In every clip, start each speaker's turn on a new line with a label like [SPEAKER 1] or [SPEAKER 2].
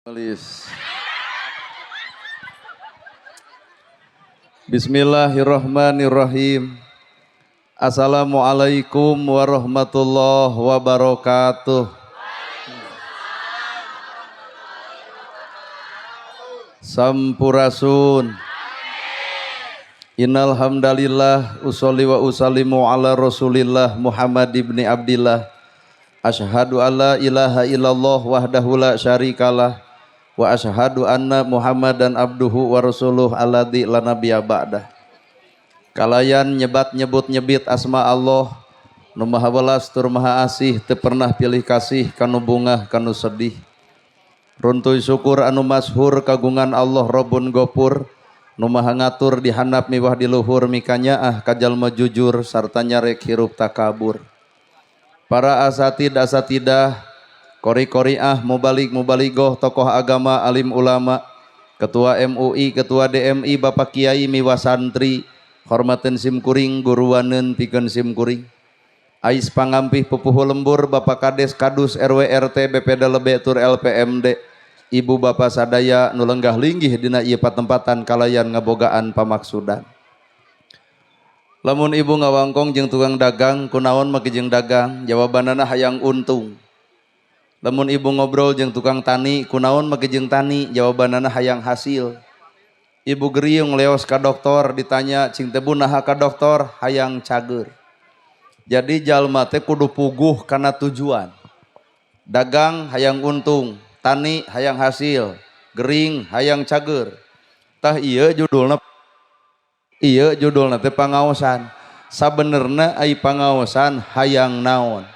[SPEAKER 1] Tulis. Bismillahirrahmanirrahim. Assalamualaikum warahmatullahi wabarakatuh. Sampurasun. Innal hamdalillah usolli wa usallimu ala Rasulillah Muhammad ibni Abdillah. Asyhadu alla ilaha illallah wahdahu la syarikalah wa asyhadu anna Muhammadan abduhu wa rasuluh alladzi la nabiyya ba'dah. Kalayan nyebut nyebit asma Allah nu maha welas tur maha asih teu pernah pilih kasih kanu bungah kanu sedih. Runtuy syukur anu masyhur kagungan Allah Rabbun Ghafur nu maha ngatur di handap miwah di luhur mikanyaah ka jalma jujur sarta nyarek hirup takabur. Para asatidah, kori-koriah, mubalik-mubaligoh, tokoh agama, alim ulama, ketua MUI, ketua DMI, bapak kiai, miwa santri, hormaten simkuring, guruwanen pikeun simkuring. Ais pangampih pupuh lembur, bapak kades, kadus, RW, RT, BPD Lebe, tur LPMD, ibu bapak sadaya, nu lenggah linggih dina ieu patempatan kalayan ngabogaan pamaksudan. Lamun ibu ngawangkong jeung tukang dagang, kunaon make jeung dagang, jawabanana hayang untung. Lamun ibu ngobrol jeung tukang tani, kunaon make jeung tani, jawabanana hayang hasil. Ibu geriung leos ka doktor, ditanya cing teh naha ka doktor, hayang cager. Jadi jalma teh kudu puguh kana tujuan. Dagang hayang untung, tani hayang hasil, gering hayang cager. Tah ieu judulna teh pangaosan. Sabenerna ai pangaosan hayang naon.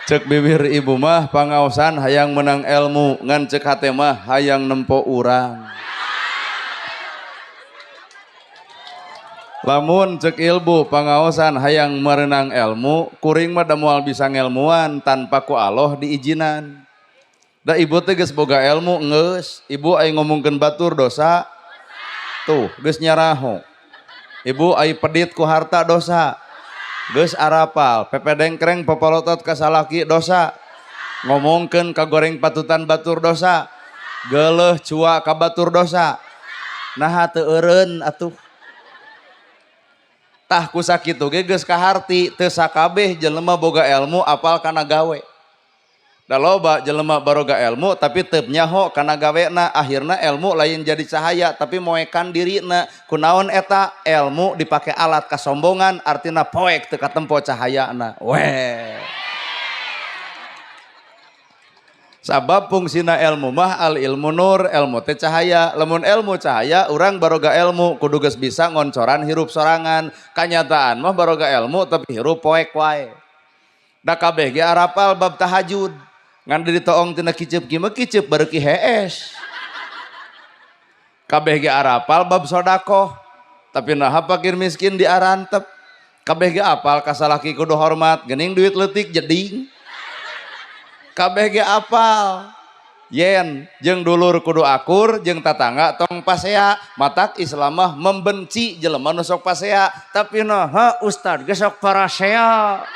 [SPEAKER 1] Cek bibir ibu mah pangaosan hayang menang ilmu, ngan cek hate mah hayang nempo urang. Lamun cek ilmu pangaosan hayang merenang ilmu, kuring mah da moal bisa ngelmuan tanpa ku Allah diijinan. Da ibu teh geus boga ilmu geus, ibu ai ngomongkeun batur dosa. Tuh, geus nyaraho. Ibu ai pedit ku harta dosa. Geus arapal, pepedengkreng popolotot ka salaki dosa. Ngomongkeun ka goreng patutan batur dosa. Geuleuh cua ka batur dosa. Naha teu eureun atuh. Tah ku sakitu ge geus kaharti teu sakabeh jelema boga ilmu apal kana gawe. Da loba jelema baroga ilmu tapi teu nyaho kana gawena, akhirna ilmu lain jadi cahaya tapi moekan dirina. Kunaon eta? Ilmu dipake alat kasombongan, artina poek teu katempo cahayana. Weh. Sabab fungsina ilmu mah al ilmu nur, ilmu teh cahaya. Lamun ilmu cahaya, urang baroga ilmu kudu geus bisa ngoncoran hirup sorangan. Kanyataan mah baroga ilmu tapi hirup poek wae. Da kabeh ge arapal bab tahajud. Ngan di toong tina kicep kieu mah kicep bareuki hees. Kabeh ge arapal bab sodakoh. Tapi naha fakir miskin diarantep. Kabeh ge apal kasalaki kudu hormat, geuning duit leutik jeding. Kabeh ge apal. Yen jeung dulur kudu akur, jeung tatangga tong pasea. Matak Islam mah membenci jelema nu sok pasea, tapi naha ustad ge sok parasea.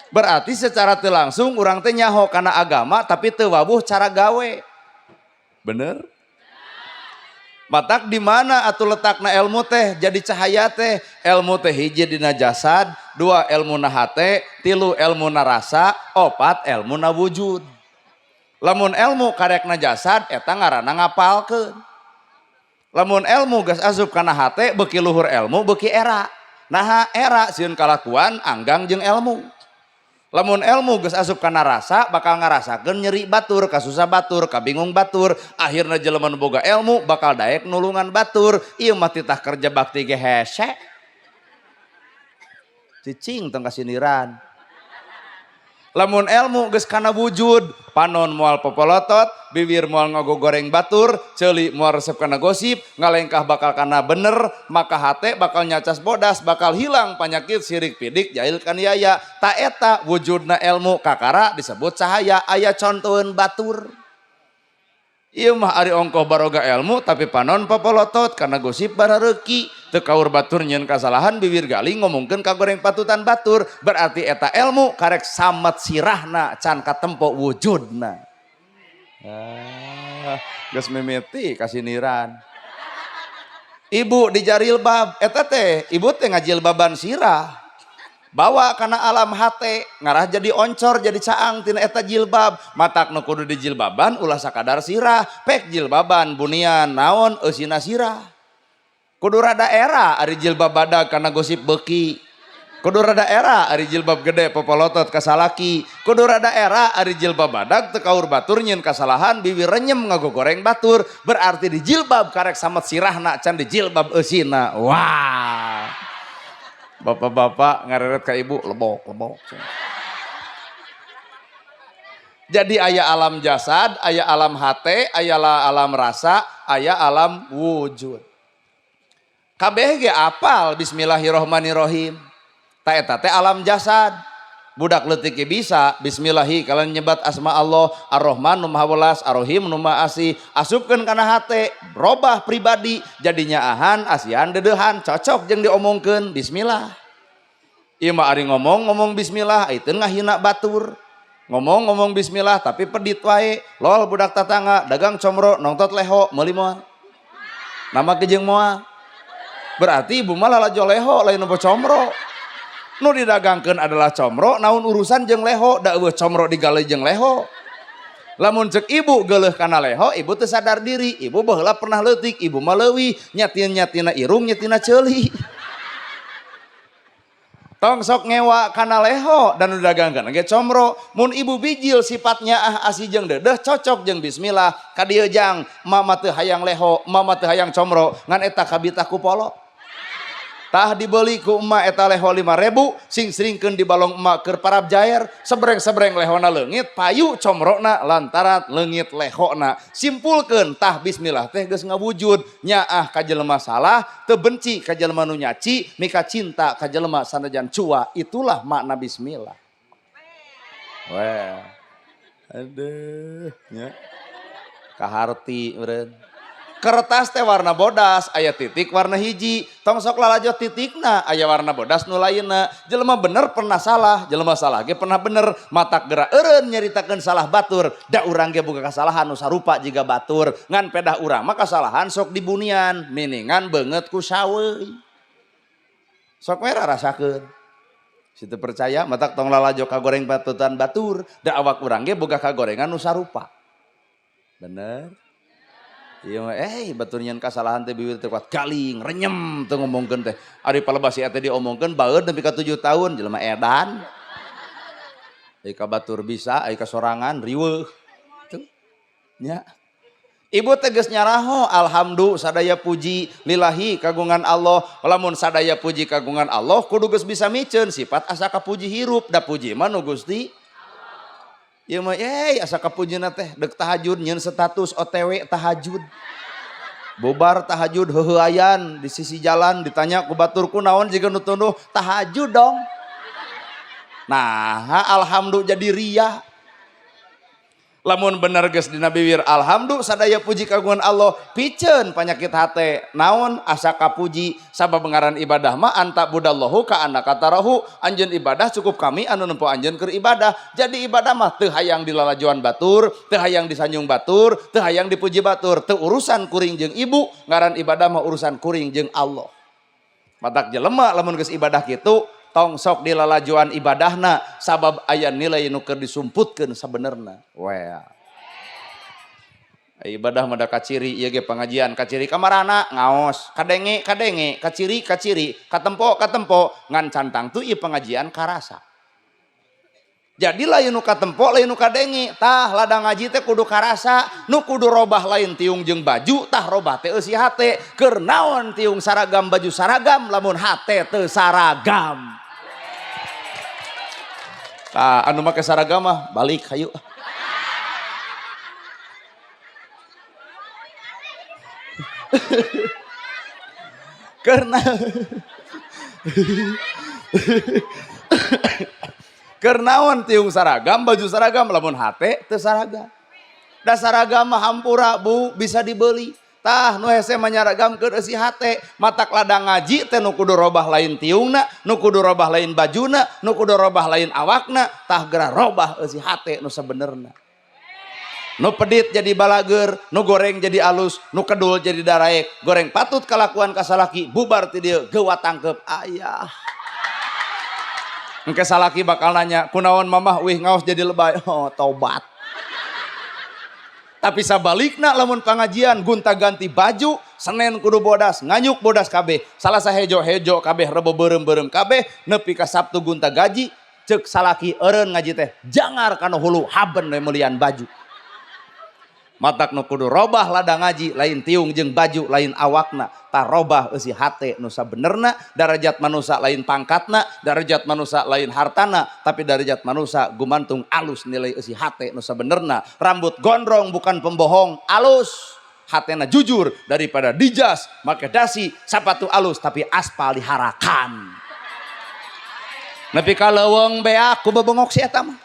[SPEAKER 1] Berarti secara teu langsung urang teh nyaho kana agama tapi teu wabuh cara gawe. Bener? Matak di mana atuh letakna ilmu teh jadi cahaya teh? Ilmu teh hiji dina jasad, dua ilmu na hate, tilu ilmu na rasa, opat ilmu na wujud. Lamun ilmu karekna jasad eta ngaranna ngapalkeun. Lamun ilmu geus asup kana hate beuki luhur ilmu beuki era. Naha era sieun kalakuan anggang jeung ilmu. Lamun ilmu geus asup kana rasa bakal ngarasakeun nyeri batur, kasusah batur, kabingung batur. Akhirna jelema nu boga ilmu bakal daek nulungan batur. Ieu mah titah kerja bakti ge hese. Cicing tong kasiniran. Lamun ilmu geus kana wujud, panon moal popolotot, bibir moal ngogoreng batur, ceuli moal resep kana gosip, ngalengkah bakal kana bener, maka hate bakal nyacas bodas, bakal hilang penyakit sirik pidik jahil kaniaya. Ta eta wujudna ilmu kakara disebut cahaya, aya contoheun batur. Ieu mah ari ongkoh baroga ilmu tapi panon popolotot kana gosip barareuki. teu kaur batur nyeun kasalahan bibir gali ngomongkeun kagoreng patutan batur berarti eta ilmu karek samet sirahna can katempo wujudna. Geus mimiti kasiniran. Ibu di jilbab eta teh ibu teh ngajilbaban sirah. Bawa kana alam hate ngarah jadi oncor jadi caang tina eta jilbab matak nu kudu di jilbaban ulah sakadar sirah pek jilbaban bunian naon eusina sirah kudu rada era ari jilbab badag kana gosip beuki kudu rada era ari jilbab gede popolotot kasalaki kudu rada era ari jilbab badag teu kaur batur nyeun kasalahan bibir renyem ngagogoreng batur berarti di jilbab karek samet sirahna can di jilbab eusina. Wah, bapak-bapak ngareret ka ibu lebok. Jadi aya alam jasad, aya alam hate, aya alam rasa, aya alam wujud. Kabeh ge apal bismillahirrohmanirrohim. Ta eta teh alam jasad. Budak leutik ge bisa bismillahi kalian nyebat asma Allah Ar-Rahman nu Maha Welas, Ar-Rahim nu Maha Asih, asupkeun kana hate, robah pribadi jadinya ahan, asihan, dedehan, cocok jeung diomongkeun bismillah. Ieu mah ari ngomong bismillah, itu ngahina batur. Ngomong bismillah tapi pedit wae. Lol budak tatangga dagang comro nongtot leho meuli moal. Nama kejeung moal. Berarti ibu mah lalajo leho lain nu comro. Nu didagangkeun adalah comro, naun urusan jeung leho, da eueuh comro digaleh jeung leho. Lamun cek ibu geuleuh kana leho, ibu teu sadar diri, ibu baheula pernah leutik, ibu mah leuwih, nyatin-nyatina irung, nyatina ceuli. Tong sok ngewa kana leho dan didagangkeun ge comro, mun ibu bijil sifatnya asih jeung dedeh cocok jeung bismillah, ka dieu jang mama teu hayang leho, mama teu hayang comro, ngan eta kabita ku polo. Tah dibeli ku emak eta leho 5.000 sing seringkeun di balong emak keur parab jaer sebreng-sebreng lehona leungit payu comrona lantaran leungit lehona simpulkeun tah bismillah teh geus ngawujud nyaah ka jelema salah teu benci ka jelema nu nyaci mika cinta ka jelema sanajan cua itulah makna bismillah. Weh aduh nya kaharti meureun. Kertas teh warna bodas aya titik warna hiji tong sok lalajo titikna aya warna bodas nu lainna jelema bener pernah salah jelema salah ge pernah bener matak geura eureun nyaritakeun salah batur da urang ge boga kasalahan nu sarupa jiga batur ngan pedah urang mah kasalahan sok dibunian miningan beungeut ku saweui sok we rasakeun situ percaya matak tong lalajo kagoreng patutan batur da awak urang ge boga kagorengan nu sarupa bener. Iya mah batur nyeun kasalahan teh bibir teh kuat galing renyem teu ngomongkeun teh ari palebasi eta diomongkeun baeud nepi ka 7 tahun jelema edan ai ka batur bisa ai ka sorangan riweuh tuh nya ibu teh geus nyaraho alhamdulillah sadaya puji lillahi kagungan Allah lamun sadaya puji kagungan Allah kudu geus bisa miceun sifat asa kapuji hirup da puji mah nu Gusti ieu mah asa kapujina teh deuk tahajud nyeun status OTW tahajud. Bobar tahajud heuheuayan di sisi jalan ditanya ku baturku naon jiga nu tunduh tahajud dong. Nah, alhamdulillah jadi ria. Lamun bener geus dina bibir alhamdulillah sadaya puji kagungan Allah piceun panyakit hate naon asa kapuji sabab ngaran ibadah mah anta budallahu ka annaka tarahu anjeun ibadah cukup kami anu nempo anjeun keur ibadah jadi ibadah mah teu hayang dilalajoan batur teu hayang disanjung batur teu hayang dipuji batur teu urusan kuring jeung ibu ngaran ibadah mah urusan kuring jeung Allah matak jelema lamun geus ibadah kitu tong sok dilalajuan ibadahna sabab aya nilai nu keur disumputkeun sabenerna. Wea. Ibadah mah da kaciri ieu ge pangajian kaciri kamarana ngaos, kadenge kaciri katempo ngan cantang tu ieu pengajian karasa. Jadi lain nu katempo lain nu kadenge tah ladang ngaji teh kudu karasa nu kudu robah lain tiung jeung baju tah robah teh eusi hate keur naon tiung saragam baju saragam lamun hate teu saragam. Tah anu make saragam mah balik hayu. Kernaon tiung saragam baju saragam lamun hate teu saragam. Da saragam mah hampura Bu bisa dibeli tah nu hese manyaragamkeun eusi hate matak ladang ngaji teh nu kudu robah lain tiungna nu kudu robah lain bajuna nu kudu robah lain awakna tah geura robah eusi hate nu sabenerna nu pedit jadi balager nu goreng jadi alus nu kedul jadi daraek goreng patut kalakuan ka salaki bubar ti dieu geuwat tangkep ayah engke salaki bakal nanya kunaon mamah wih ngaos jadi lebay oh tobat. Tapi sabalikna lamun pengajian gunta ganti baju Senin kudu bodas nganyuk bodas kabeh salasa hejo-hejo kabeh rebo beureum-beureum kabeh nepi ka Sabtu gunta gaji ceuk salaki eureun ngaji teh jangar kana hulu haben we meulian baju matak nu kudu robah ladang ngaji lain tiung jeung baju lain awakna tah robah eusi hate nu sabenerna darajat manusia lain pangkatna darajat manusia lain hartana tapi darajat manusia gumantung alus nilai eusi hate nu sabenerna rambut gondrong bukan pembohong alus hatena jujur daripada dijas make dasi sapatu alus tapi aspal diharakan nepi ka leuweung beak ku bebengok si eta mah.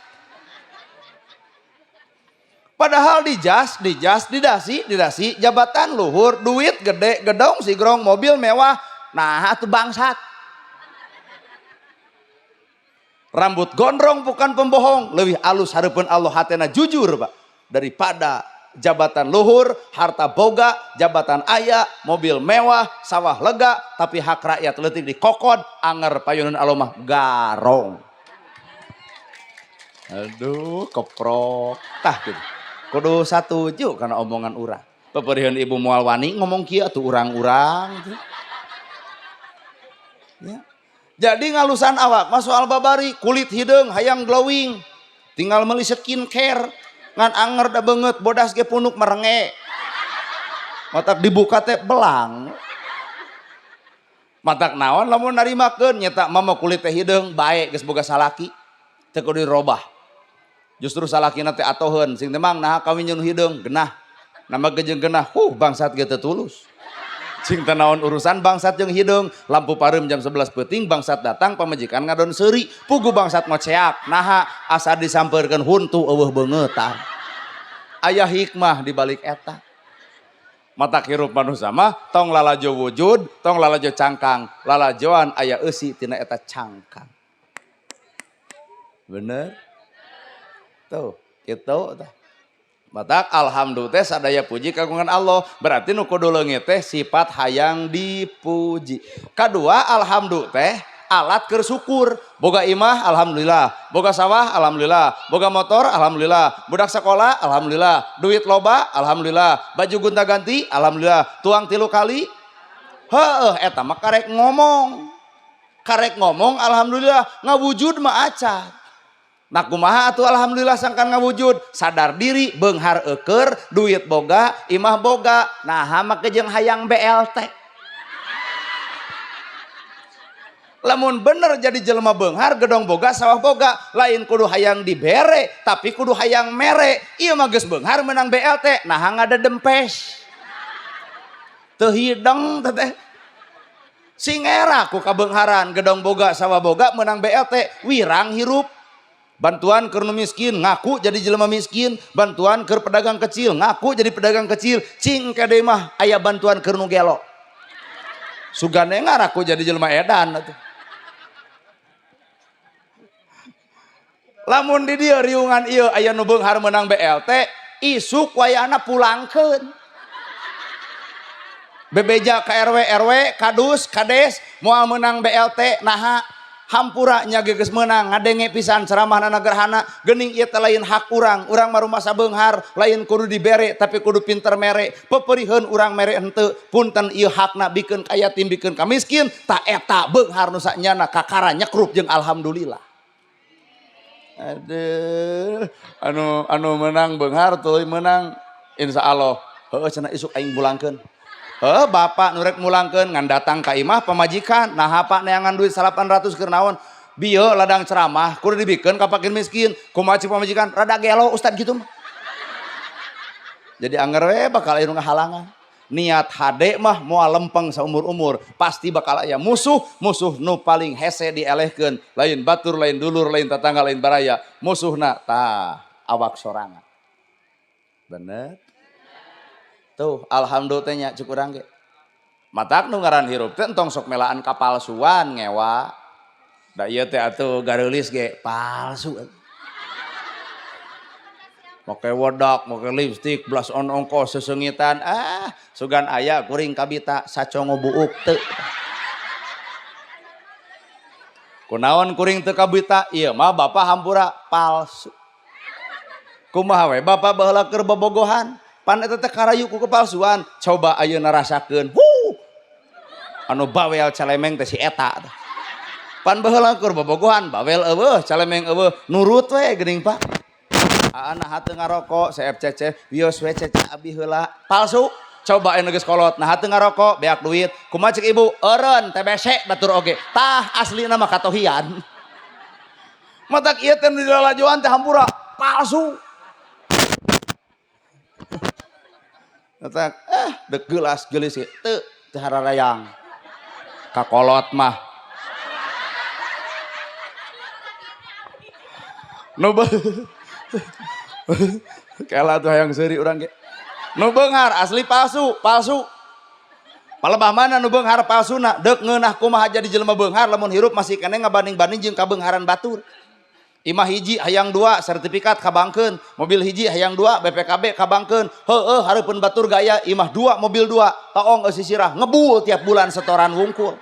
[SPEAKER 1] Padahal dijas, didasi, jabatan luhur, duit gede, gedong, sigrong, mobil mewah, nah itu bangsat. Rambut gondrong bukan pembohong, lebih alus hareupeun Allah hatena jujur Pak daripada jabatan luhur, harta boga, jabatan aya, mobil mewah, sawah lega, tapi hak rakyat leutik dikokod, anger payunan Allah mah garong. Aduh, keprok, tah gitu. Kudu satuju karena omongan urang. Peperieun ibu moal wani ngomong kieu atuh urang-urang. Ya. Jadi ngalusan awak mah soal babari, kulit hideung hayang glowing. Tinggal meuli skincare. Ngan anger da beungeut bodas ge punuk merenge. Matak dibuka teh belang. Matak naon lamun narimakeun nyata mama kulit teh hideung bae geus boga salaki. Teu kudu dirobah. Justru salakina teh atoheun sing teh mang nah kawin nyeun hideung genah nama gejeng genah bangsat ge teu tulus sing teh naon urusan bangsat jeung hideung lampu pareum jam 11 peuting bangsat datang pamajikan ngadon seuri pugu bangsat ngoceak naha asa disampeurkeun huntu eueuh beungetan aya hikmah di balik eta mata hirup manusia mah tong lalajo wujud tong lalajo cangkang lalajoan aya eusi tina eta cangkang bener tuh gitu tah matak alhamdulillah sadaya puji kagungan Allah berarti nu kudu leungit teh sifat hayang dipuji kadua alhamdulillah teh alat keur syukur boga imah alhamdulillah boga sawah alhamdulillah boga motor alhamdulillah budak sekolah alhamdulillah duit loba alhamdulillah baju gonta-ganti alhamdulillah tuang 3 kali heueuh eta mah karek ngomong alhamdulillah ngawujud mah acan. Nah kumaha atuh alhamdulillah sangkan ngawujud sadar diri beunghar eukeur duit boga imah boga naha make jeung hayang BLT lamun bener jadi jelema beunghar gedong boga sawah boga lain kudu hayang dibere tapi kudu hayang mere ieu mah geus beunghar menang BLT naha ngadedempes teu hideng teh sing era ku kabeungharan gedong boga sawah boga menang BLT wirang hirup bantuan keur nu miskin ngaku jadi jelema miskin bantuan keur pedagang kecil ngaku jadi pedagang kecil cing kade mah aya bantuan keur nu gelo sugane ngaraku jadi jelema edan atuh lamun di dieu riungan ieu aya nu beunghar menang BLT isuk wayahna pulangkeun bebeja ka RW kadus kades moal menang BLT naha hampura nya geus meunang ngadenge pisan ceramahna gerhana geuning ieu teh lain hak urang mah rumasa beunghar lain kudu dibere tapi kudu pinter mere peperieun urang mere henteu punten ieu hakna bikeun ka yatim bikeun ka miskin tah eta beunghar nu sanyana kakara nyekrup jeung alhamdulillah aduh anu menang beunghar tuluy menang insyaallah heueuh cenah isuk aing bulangkeun bapak nurek mulangkeun ngan datang ka imah pamajikan nah apa neangan duit 800 keur naon bieu ladang ceramah kudu dibikeun ka fakir miskin kumaha cik pamajikan rada gelo ustad gitu mah jadi anger we bakal aya nu ngahalangan niat hade mah moal lempeng saumur-umur pasti bakal aya musuh nu paling hese dielehkeun lain batur lain dulur lain tetangga lain baraya musuhna tah awak sorangan bener tuh alhamdulillah cuk urang ge matak nu ngaran hirup teh entong sok melaan kapalsuan ngewa da ieu teh atuh gareulis ge palsu make wedak make lipstik blush on ongkos sesengitan sugan aya kuring kabita sacongo buuk teu kunaon kuring teu kabita ieu mah bapa hampura palsu kumaha we bapa baheula keur bobogohan pan eta teh karayu ku kepalsuan coba ayeuna rasakeun anu bawel calemeng teh si eta pan baheula keur bobogohan bawel eueuh calemeng eueuh nurut we geuning Pak anak teu ngarokok saeb cece wios we cece abi heula palsu coba anu geus kolot nah teu ngarokok beak duit kumaha cek ibu eureun TBC batur oge tah aslina mah katohian matak ieu teh nu dilalajoan teh hampura palsu matak dek gelas geulis teu teu hararayang kakolot mah nu kela tuh hayang seuri urang ge nu beunghar asli palsu palebah mana nu beunghar palsuna deuk ngeunah kumaha jadi jelema beunghar lamun hirup masih keneh ngabanding-banding jeung kabeungharan batur imah hiji hayang 2 sertifikat kabangkeun mobil hiji hayang 2 BPKB kabangkeun heueuh hareupeun batur gaya imah 2 mobil 2 taong eusi sirah ngebul tiap bulan setoran wungkul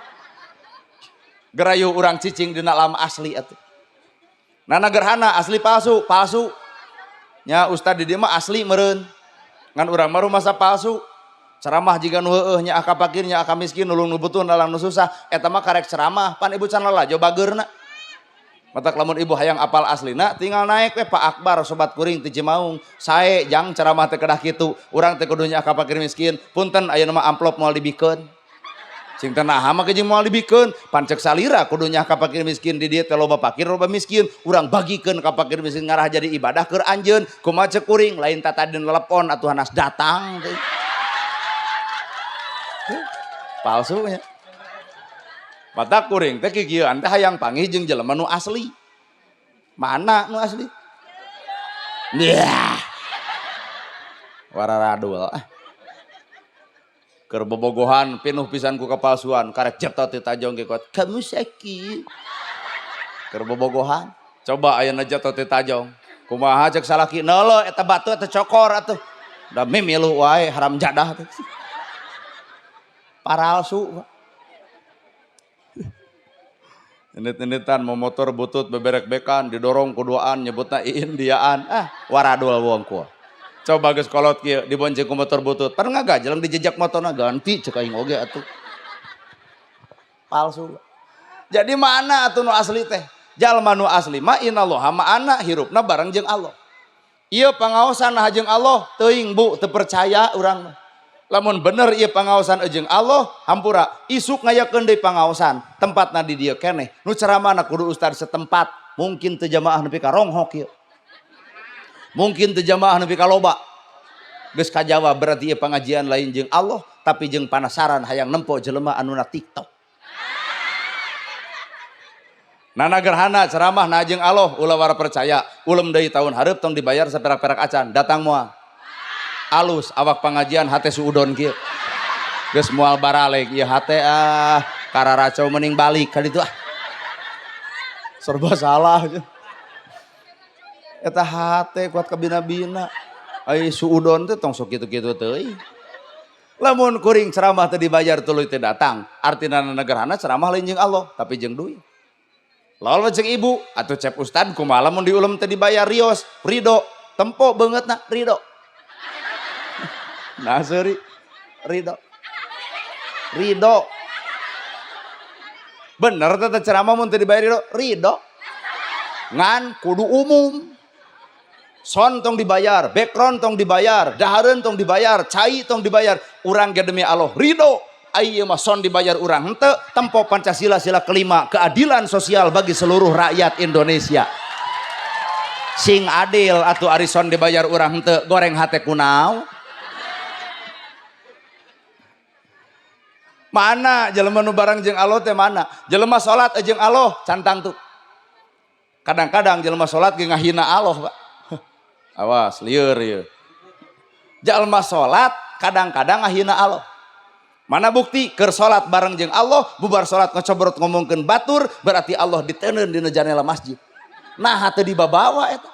[SPEAKER 1] gerayu urang cicing dina lam asli atuh nana gerhana asli palsu nya ustad di dieu mah asli meureun ngan urang mah masa palsu ceramah jiga nu heueuh nya aka fakir nya aka miskin nulung nu butuh dalang nu susah eta mah karek ceramah pan ibu can lalajo bageurna matak lamun ibu hayang apal aslina tinggal naik we Pak Akbar sobat kuring ti Cimaung sae jang ceramah teh kedah kitu urang teh kudu nya aka fakir miskin punten ayeuna mah amplop moal dibikeun sing teu naha mah jeung moal dibikeun pan cek salira kudu nya ka fakir miskin di dieu teh loba fakir loba miskin urang bagikeun ka fakir miskin ngarah jadi ibadah keur anjeun kumaha cek kuring lain tatadeun telepon atuh hanas datang teh palsu nya mata kuring teh kikieuan teh hayang panggih jeung jelema nu asli mana nu asli yah wararadul keur bobogohan pinuh pisan ku kapalsuan karek jeptot ti tajong ge kuat kamu sakit keur bobogohan coba ayeuna jeptot ti tajong kumaha cek salaki neulo eta batu eta cokor atuh da mimiluh wae haram jadah teh paralsu Enit-enitan mau motor butut beberek-bekan didorong kuduaan nyebutna Indiaan waradul wongku coba geus kolot kieu dibonceng ku motor butut pan ngagajeleng dijejak motorna ganti cek aing oge atuh palsu jadi mana atuh nu asli teh jalma nu asli mah innallaha ma'ana hirupna bareng jeung Allah ieu pangaosan jeung Allah teuing bu teu percaya urang mah lamun bener ieu pangaosan jeung Allah hampura isuk ngayakeun deui pangaosan tempatna di dieu keneh nu ceramahna kudu ustad setempat mungkin teu jamaah nepi ka ronghok ieu mungkin teu jamaah nepi ka loba geus kajawab berarti ieu pangajian lain jeung Allah tapi jeung panasaran hayang nempo jelema anu na TikTok nana gerhana ceramah na jeung Allah ulah war percaya ulem deui tahun hareup tong dibayar saperak-perak acan datang moal alus awak pengajian hate suudon kieu geus moal baraleg ieu hate kararacau mending balik ka ditu serba salah eta hate kuat kabina-bina ai suudon teh tong sok kitu-kitu teuing lamun kuring ceramah teh dibayar tuluy teh datang artina negerana ceramah lain jeung Allah tapi jeung duit lawan jeung ibu atuh cep ustad kumaha lamun diulem teh dibayar rios ridho tempo beungeutna ridho nah seri ridho bener teh ceramah mun teu dibayar ridho ngan kudu umum son tong dibayar background tong dibayar dahareun tong dibayar cai tong dibayar urang ge demi Allah ridho ieu mah son dibayar urang henteu tempo Pancasila sila kelima keadilan sosial bagi seluruh rakyat Indonesia sing adil atuh ari son dibayar urang henteu goreng hate kunaon mana jelema nu bareng jeung Allah teh mana jelema salat jeung Allah cantang tuh kadang-kadang jelema salat ge ngahina Allah Pak awas lieur ieu jalma salat kadang-kadang ngahina Allah. Mana bukti keur salat bareng jeung Allah, bubar salat ngocobrot ngomongkeun batur, berarti Allah diteuneun dina janela masjid. Nah teu dibabawa eta.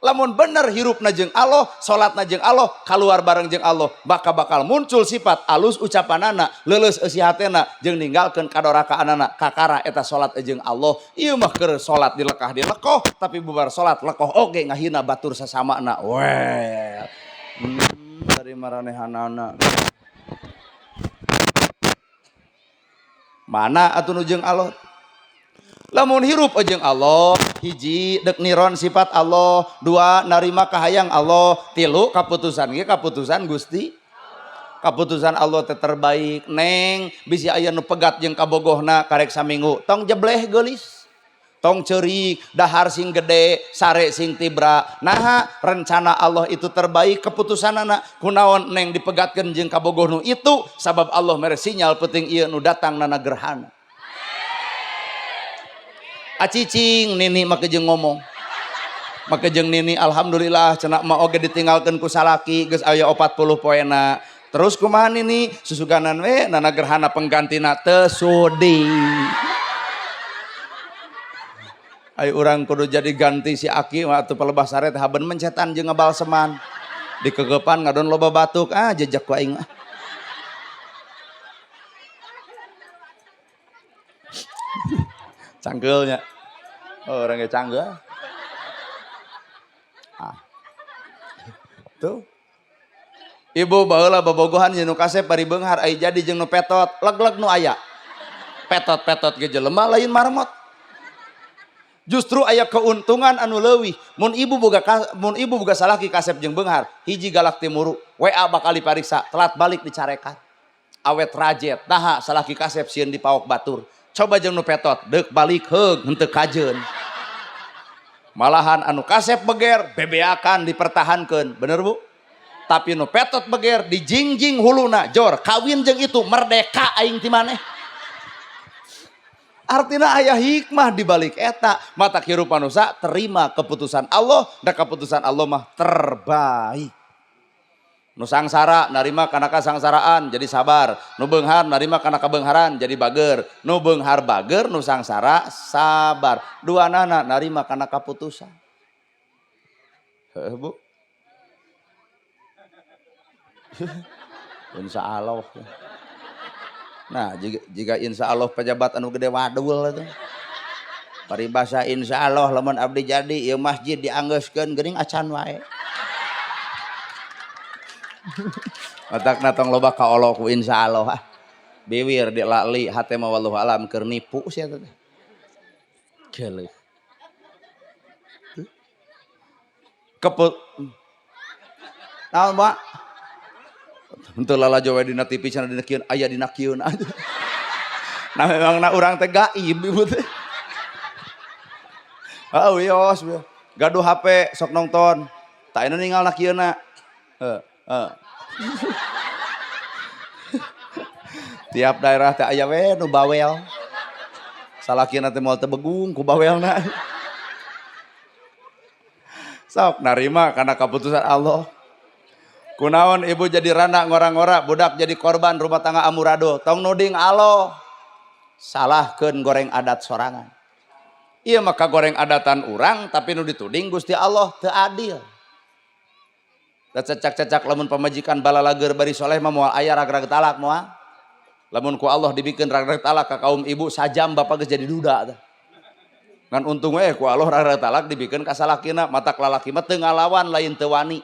[SPEAKER 1] Lamun bener hirupna jeung Allah, salatna jeung Allah, keluar bareng jeung Allah, maka bakal muncul sifat alus ucapanana, leuleus eusi hatena jeung ninggalkeun kadorakaanana, kakara eta salat jeung Allah. Ieu mah keur salat dilekah dilekoh, tapi bubar salat lekoh oge ngahina batur sasamana. Well. Dari maranehanana. Mana atuh nu jeung Allah? Lamun hirup jeung Allah, hiji dek niron sifat Allah, dua narima kahayang Allah, tilu kaputusan ge kaputusan Gusti. Kaputusan Allah teh terbaik. Neng bisi aya nu pegat jeung kabogohna karek saminggu, tong jebleh geulis. Tong ceurik, dahar sing gede, sare sing tibra. Nah, rencana Allah itu terbaik, keputusanana kunaon neng dipegatkeun jeung kabogoh nu itu sabab Allah mere sinyal penting ieu nu datang nana gerhana. Acicing nini make jeung ngomong. Make jeung nini alhamdulillah cenah mah oge ditinggalkeun ku salaki geus aya 40 poena. Terus kumaha nini susuganan we nana gerhana penggantina teu sudi. Ai urang kudu jadi ganti si Aki waktu pelebah saret haben mencetan jeung ngebalseman. Dikegepan ngadon loba batuk jejak ku aing. Cangkeulnya. Oh, orangnya canggel. Tuh. Ibu baheula bobogohan jeung nu kasep bari beunghar ai jadi jeung nu petot, leg-leg nu aya. Petot-petot ge jelema lain marmot. Justru aya keuntungan anu leuwih. Mun ibu boga salaki kasep jeung beunghar, hiji galak timuru, WA bakal dipariksa, telat balik dicarekan. Awet rajet, naha salaki kasep sieun dipaok batur. Coba jeung nu petot deuk balik heug henteu kajeun. Malahan anu kasep beger bebeakan dipertahankeun, bener Bu? Tapi nu petot beger dijingjing huluna, jor kawin jeung itu merdeka aing ti maneh. Artina aya hikmah di balik eta, mata hirup manusia terima keputusan Allah, dan keputusan Allah mah terbaik. Nu sangsara narima kana kasangsaraan jadi sabar, nu beunghar narima kana kabeungharan jadi bager, nu beunghar bager nu sangsara sabar, duanana narima kana kaputusan. Heuh Bu. Insyaallah. Nah, jika insya Allah pejabat anu gede wadul itu. Paribasa insya Allah lamun abdi jadi ieu masjid dianggeuskeun geuning acan wae. Matakna tong loba kaolo ku insyaallah. Biwir dilali hate mah wallahu alam keur nipu sia teh. Geuleuh. Keput. Naon, Mbak? Henteu lalajo we dina TV cenah dina kieu aya dina kieu. Nah memangna urang teh gaib ibu teh. Oh wios, gaduh HP sok nonton. Tak ena ninggalna kieuna. Tiap daerah teh aya we nu bawel. Salakina teh moal teu begung ku bawelna. Sok narima kana keputusan Allah. Kunaon ibu jadi rana ngora-ngora, budak jadi korban rumah tangga amurado. Tong nuding Allah. Salahkeun goreng adat sorangan. Iya maka goreng adatan urang tapi nu dituding Gusti Allah teu adil. Da cecak-cecak lamun pamajikan balalager bari soleh mah moal aya ragrag talak moal. Lamun ku Allah dibikeun ragrag talak ka kaum ibu sajam bapak geus jadi duda teh. Ngan untung we ku Allah ragrag talak dibikeun ka salakina, matak lalaki mah teu ngalawan lain teu wani.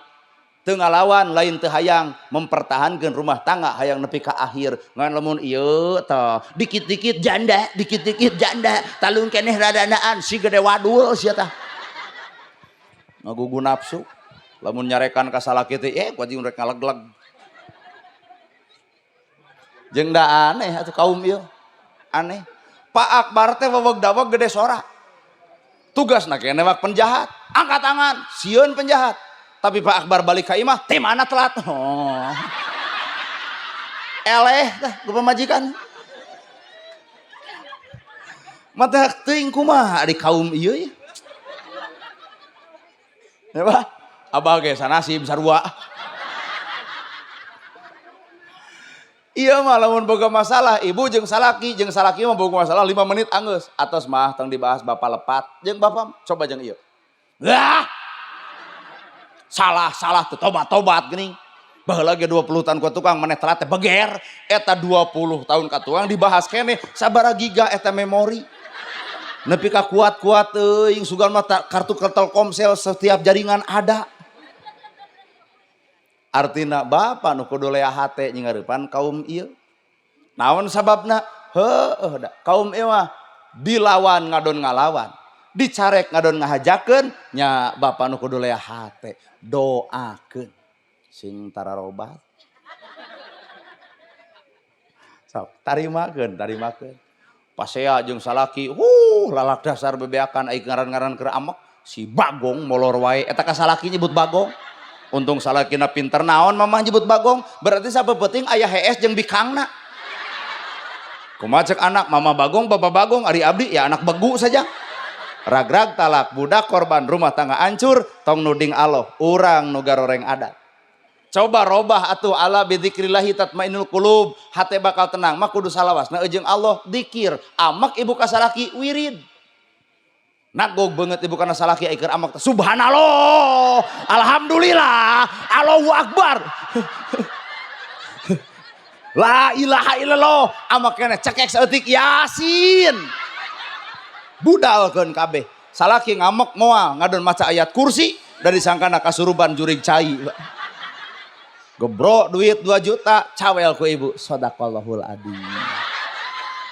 [SPEAKER 1] Teu ngalawan lain teu hayang mempertahankeun rumah tangga hayang nepi ka akhir. Ngan lamun ieu tah dikit-dikit janda talung keneh radanaan si gede wadul sia tah. Ngagugu nafsu. Lamun nyarekan ka salaki teh kuating rek ngalegleg. Jeung da aneh atuh kaum ieu. Aneh. Pak Akbar teh weweg-daweg gede sora. Tugasna keneh wak penjahat. Angkat tangan, sieun penjahat. Tapi Pak Akbar balik ka imah, teh mana telat. Oh. Eleh tah ku pamajikan. Mata teuing kumaha di kaum ieu ya. Ya Pak, abah ge sanasib sarua. Iya mah lamun boga masalah ibu jeung salaki mah boga masalah 5 menit anggeus. Atos mah tong dibahas bapak lepat jeung bapak coba jeung ieu. Lah. Salah teu tobat geuning. Baheula ge 20 tahun ku tukang maneh telat teh beger. Eta 20 tahun ka tukang dibahas keneh sabaraha giga eta memori. Nepi ka kuat-kuat teuing sugan mah kartu Telkomsel setiap jaringan ada. Artina bapak nu kudu lea hate nyingareupan kaum ieu. Naon sababna? Heueuh da. Kaum ieu mah dilawan ngadon ngalawan, dicarek ngadon ngahajakeun nya bapak nu kudu lea hate, doakeun sing tararobat. Sok tarimakeun. Pasea jeung salaki, lalak dasar bebeakan ai ngaran-ngaran keur amek si Bagong molor wae eta ka salaki nyebut Bagong. Untung salakina pinter naon mamah nyebut Bagong, berarti sabeuting aya hees jeung bikangna. Kumaha ceuk anak mama Bagong bapa Bagong ari abdi ya anak begu saja. Ragrag talak budak korban rumah tangga hancur tong nuding Allah urang nu garoreng adat. Coba robah atuh ala bidzikrillahi tatmainnul qulub, hate bakal tenang mah kudu salawasna jeung Allah dikir. Amak ibu ka salaki wirid. Nagog banget ibu kana salaki keur amak subhanallah, alhamdulillah, Allahu akbar. La ilaha illallah, amak keneh cekek saeutik yasin. Budalkeun kabeh. Salaki ngamek moal ngadon maca ayat kursi dari sangkana kasuruban jurig cai. Gebrok duit 2 juta cawel ku ibu, sadaqallahul adzim.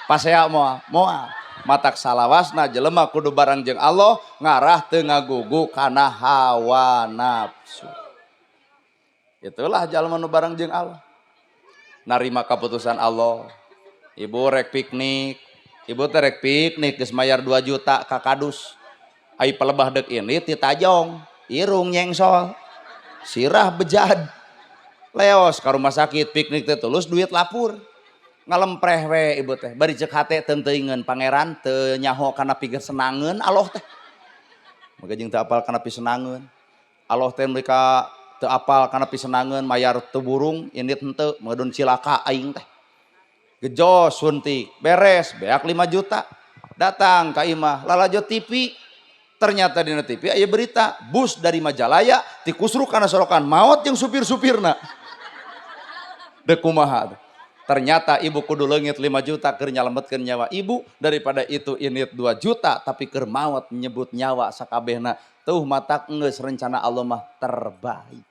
[SPEAKER 1] Pasea moal. Matak salawasna jelema kudu barang jeung Allah ngarah teu ngagugu kana hawa nafsu. Itulah jalma nu barang jeung Allah. Narima keputusan Allah. Ibu rek piknik. Ibu teh rek piknik geus mayar 2 juta ka kadus. Ai pelebah deuk ini ti tajong, irung nyengsol. Sirah bejad. Leos ka rumah sakit piknik teh tulus duit lapur. Ngalempreh we ibu teh bari ceuk hate teuteungeun pangeran teu nyaho kana pikeun senangeun Allah teh maka jeung teu apal kana pi senangeun Allah teh mereka teu apal kana pi senangeun mayar teu burung indit henteu modun cilaka aing teh gejos suntik beres beak 5 juta datang ka imah lalajo TV ternyata dina TV aya berita bus dari Majalaya tikusruk kana sorokan maot jeung supir-supirna deuk kumaha tuh. Ternyata ibu kudu leungit 5 juta keur nyalametkeun nyawa ibu daripada itu init 2 juta tapi keur maot nyebut nyawa sakabehna teuh matak geus rencana Allah mah terbaik.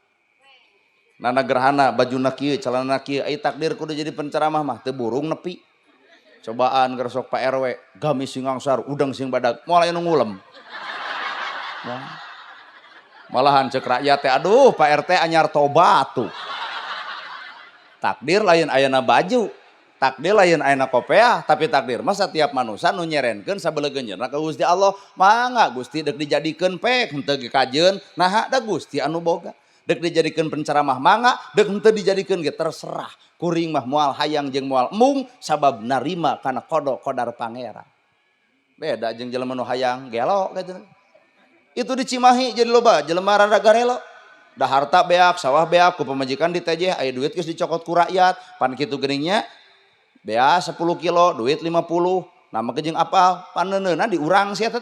[SPEAKER 1] Nana gerhana bajuna kieu celanana kieu ai takdir kudu jadi penceramah mah teu burung nepi. Cobaan gersok Pak RW gamis sing ngangsar udang sing badag moal anu ngulem. Malahan cek rakyat teh aduh Pak RT anyar tobat tuh. Takdir lain ayana baju, takdir lain ayana kopiah, tapi takdir mah setiap manusia nu nyerenkeun sabeulegeunjeunna ka Gusti Allah, mangga Gusti deuk dijadikeun pek henteu ge kajeun, naha da Gusti anu boga. Deuk dijadikeun penceramah mangga, deuk henteu dijadikeun ge terserah. Kuring mah moal hayang jeung moal mung sabab narima kana qada pangeran. Beda jeung jelema nu hayang gelo kitu. Itu di Cimahi jadi loba jelema rada garelo. Da harta beak, sawah beak, ku pemajikan ditejeh, aya duit geus dicokot ku rakyat, pan kitu geuningnya bea 10 kilo, duit 50, nama jeung apal, paneuneuna diurang sia teh.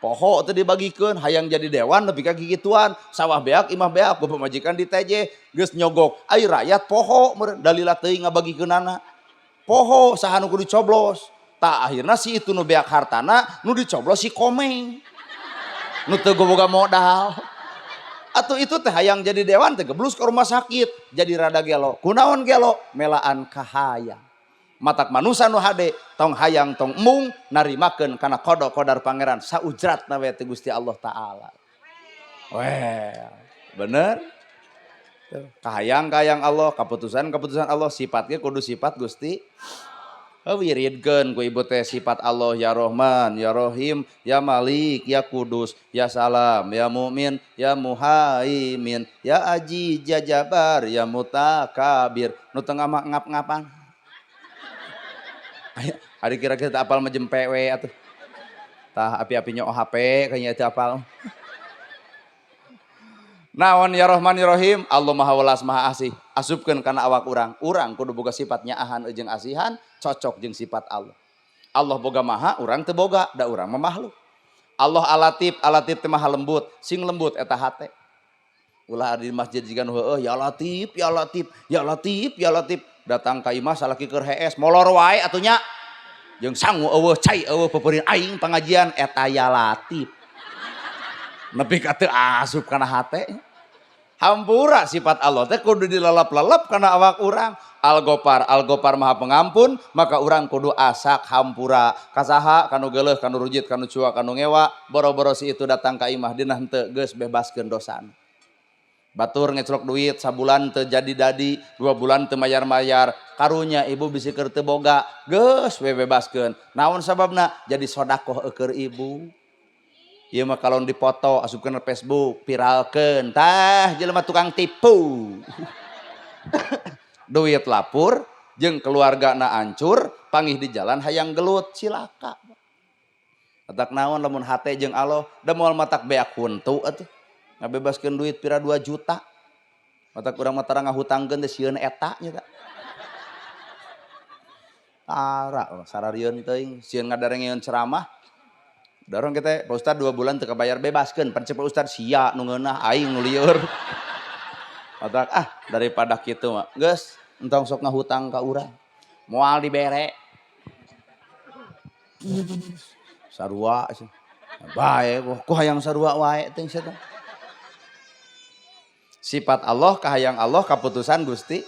[SPEAKER 1] Poho teh dibagikeun, hayang jadi dewan nepi ka gigituan, sawah beak, imah beak, ku pemajikan ditejeh, geus nyogok, ai rakyat poho meureun dalila teuing ngabagikeunana. Poho saha nu kudu dicoblos. Tah akhirna si itu nu beak hartana nu dicoblos si Komeng. Nu teu boga modal. Atau itu teh hayang jadi dewan teh geblus ke rumah sakit jadi rada gelo kunaon gelo melaan kahayang matak manusia nu hade tong hayang tong mung narimakeun kana qada pangeran saujratna we ti Gusti Allah taala. Weh bener kahayang Allah keputusan Allah sifatnya kudu sifat Gusti. Wiridkeun ku ibu teh sifat Allah ya Rahman, ya Rahim, ya Malik, ya Kudus, ya Salam, ya Mu'min, ya Muhaimin, ya Aziz, ya Jabar, ya Mutakabir. Nu teu ngap-ngapan. Ari kira-kira teu apal mah jempe we atuh. Tah api-api nyo HP kayaknya teu apal. Naon ya Rahman ya Rahim, Allah Maha Welas Maha Asih. Asupkeun kana awak urang. Urang kudu boga sifat nyaahan jeung asihan, cocok jeung sifat Allah. Allah boga maha, urang teu boga, da urang mah makhluk. Allah alatif, alatif teh maha lembut, sing lembut eta hate. Ulah di masjid jigan heueuh ya latif, ya latif, ya latif, ya latif. Datang ka imah salaki keur hees, molor wae atuh nya. Jeung sangu eueuh cai eueuh peupeurieun aing pangajian eta ya latif. Nepi ka teu asup kana hate. Hampura sifat Allah teh kudu dilalap-lalap kana awak urang. Al-Ghafar, Al-Ghafar Maha Pengampun, maka urang kudu asak hampura. Kasaha kanu geuleuh, kanu rujit, kanu cua, kanu ngewa, boro-boro si itu datang ka imah dina henteu geus bebaskeun dosana. Batur ngeclok duit sabulan teu jadi-dadi, 2 bulan teu mayar-mayar, karunya ibu bisi keur teu boga, geus we bebaskeun. Naon sababna? Jadi sedekah keur ibu. Ieu mah kalon dipoto asupkeun ke Facebook, viralkeun. Tah jelema tukang tipu. Duit lapur jeung keluargana hancur, panggih di jalan hayang gelut cilaka. Atak naon lamun hate jeung Allah, da moal matak beak huntu atuh. Ngabebaskeun duit pira 2 juta. Matak urang mah tara ngahutangkeun teh sieun eta nya tah. Tara sararieun teuing sieun ngadarengeun ceramah. Dorong kita Pak Ustad 2 bulan teu kabayar bebaskeun, pan Pak Ustad sia nu ngeunah aing nu lieur. Matak daripada kitu mah geus entong sok ngahutang ka urang. Moal dibere. Sarua sih. Bae ku hayang sarua wae teh sia teh. Sifat Allah kahayang Allah kaputusan Gusti.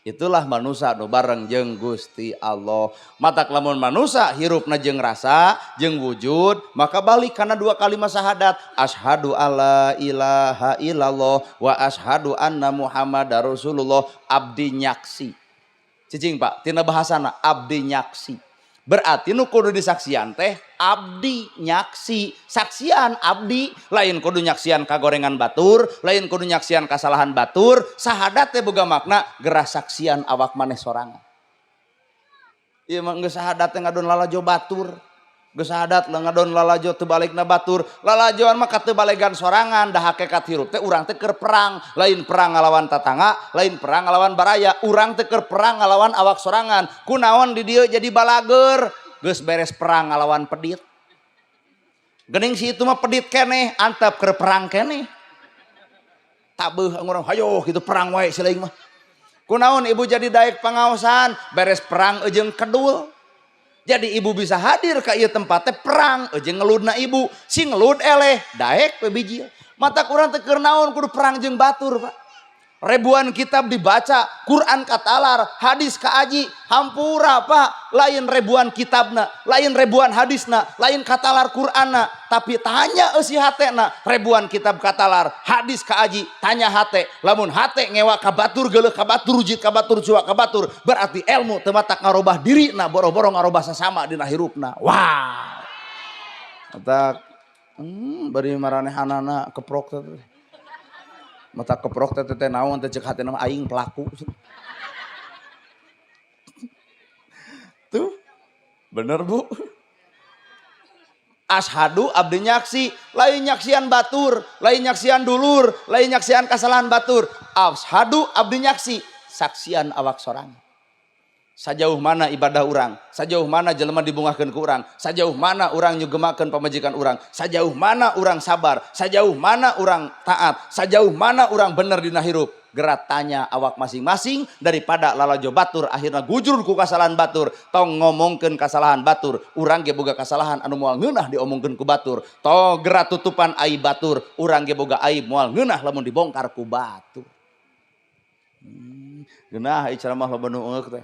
[SPEAKER 1] Itulah manusia nu bareng jeung Gusti Allah. Matak lamun manusia hirupna jeung rasa jeung wujud, maka balik kana 2 kalimat syahadat. Asyhadu alla ilaha illallah wa asyhadu anna Muhammadar Rasulullah. Abdi nyaksi. Cicing Pak, tina bahasana abdi nyaksi. Berarti nu kudu disaksian teh abdi nyaksi. Saksian abdi, lain kudu nyaksian kagorengan batur, lain kudu nyaksian kasalahan batur. Sahadat teh boga makna gerah saksian awak maneh sorangan. Ieu mah geus sahadat teh ngadon lalajo batur. Geus sahadat ngadon lalajo teu balikna batur. Lalajoan mah kateu balegan sorangan, da hakikat hirup teh urang teh keur perang. Lain perang ngalawan tatangga, lain perang ngalawan baraya. Urang teh keur perang ngalawan awak sorangan. Kunaon di dieu jadi balager. Geus beres perang ngalawan pedit. Geuning si itu mah pedit keneh, antep keur perang keneh. Tabeuh ngurang hayo kitu perang wae sileing mah. Kunaon ibu jadi daek pangaosan, beres perang ejeung kedul. Jadi ibu bisa hadir ke ieu tempat teh perang jeung ngeludna ibu. Si ngelud eleh daek we biji. Mata urang teh keur naon kudu perang jeung batur, Pak. Ribuan kitab dibaca, Quran katalar, hadis kaaji, hampura Pak. Lain ribuan kitabna, lain ribuan hadisna, lain katalar Quranna. Tapi tanya eusi hatena, ribuan kitab katalar, hadis kaaji, tanya hate. Lamun hate ngewa ka batur geuleuh ka batur rujit ka batur cua ka batur, berarti ilmu teu matak ngarobah dirina, boro-boro ngarobah sasama dina hirupna. Wah. Matak bari maranehanana keprok teh. Mata keprok teh naon teh ceuk hatena mah aing pelaku. Tuh. Bener Bu. Asyhadu abdi nyaksi, lain nyaksian batur, lain nyaksian dulur, lain nyaksian kasalahan batur. Asyhadu abdi nyaksi, saksian awak sorangan. Sajauh mana ibadah urang, sajauh mana jelema dibungahkeun ku urang, sajauh mana urang nyugemakeun pamajikan urang, sajauh mana urang sabar, sajauh mana urang taat, sajauh mana urang bener dina hirup. Gerat tanya awak masing-masing daripada lalajo batur akhirna gujur ku kasalahan batur. Tong ngomongkeun kasalahan batur, urang ge boga kasalahan anu moal ngeunah diomongkeun ku batur. Tong gerat tutupan aib batur, urang ge boga aib moal ngeunah lamun dibongkar ku batur. Geunah ieu ceramah loba nu euk teh.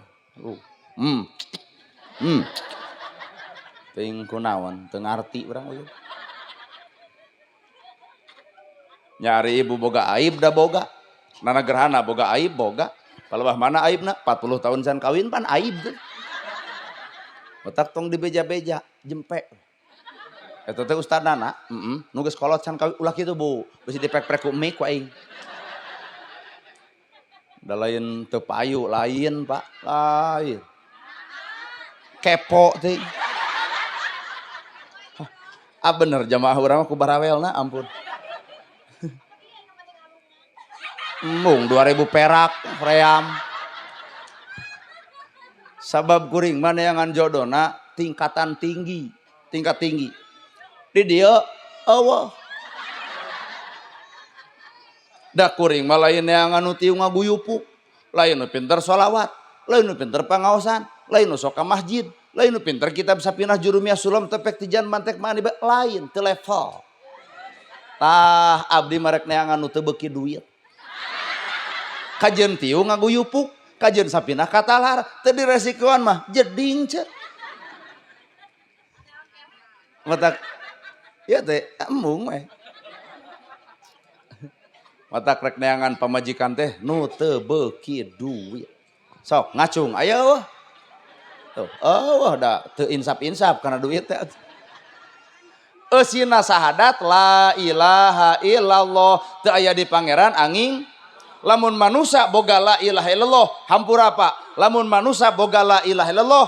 [SPEAKER 1] Ting kunaon teu ngarti urang we. Nyari ibu boga aib da boga. Nana gerhana boga aib boga. Palebah mana aibna? 40 tahun san kawin pan aib tuh. Otak tong dibeja-beja jempe. Eta teh ustadna nu geus kolot san kawin ulah kitu Bu. Bisi dipek-pek ku mik ku aing. Da lain teu payu lain Pak, lain. Kepo teh. Bener jamaah urang mah ku barawelna ampun. Mung 2000 perak ream. Sabab kuring mana yang jodohna tingkatan tinggi, tingkat tinggi. Di dia Allah. Da kuring mah lain yang anu tiu ngaguyupuk, lain nu pinter sholawat, lain nu pinter pangaosan, lain nu sok ka masjid, lain nu pinter kitab sapinah jurumiyah sulam tepek tijan mantek mani lain teu level. Tah abdi marek neangan nu teu beuki duit. Kajeun tiu ngaguyupuk, kajeun sapinah katalar, teu diresikoan mah jeding ce. Matak ya teh embung we. Matak rek neangan pamajikan teh nu teu beuki duit. Sok ngacung aya tuh, da teu insap-insap karena duit teh. Eusina sahadat la ilaha illallah teu aya di pangeran angin. Lamun manusia boga la ilaha illallah hampura apa? Lamun manusia boga la ilaha illallah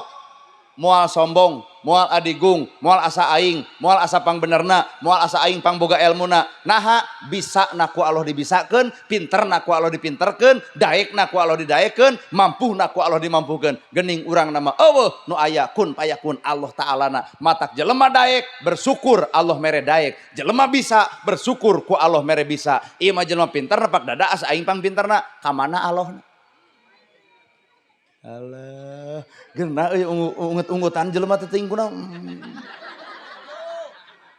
[SPEAKER 1] moal sombong, moal adigung, moal asa aing, moal asa pangbenerna, moal asa aing pangboga elmuna. Naha bisa naku Allah dibisakeun, pinter naku Allah dipinterkeun, daek naku Allah didaekeun, mampu naku Allah dimampukeun. Geuning urang nama eueuh nu aya kun payakun Allah Ta'alana. Matak jelema daek bersyukur Allah mere daek. Jelema bisa bersyukur ku Allah mere bisa. Ieu mah jelema pinter nepak dada asa aing pang pinterna. Ka mana Allahna? Alah, geuna euy ungut-ungutan jelema teh teuing kunaon.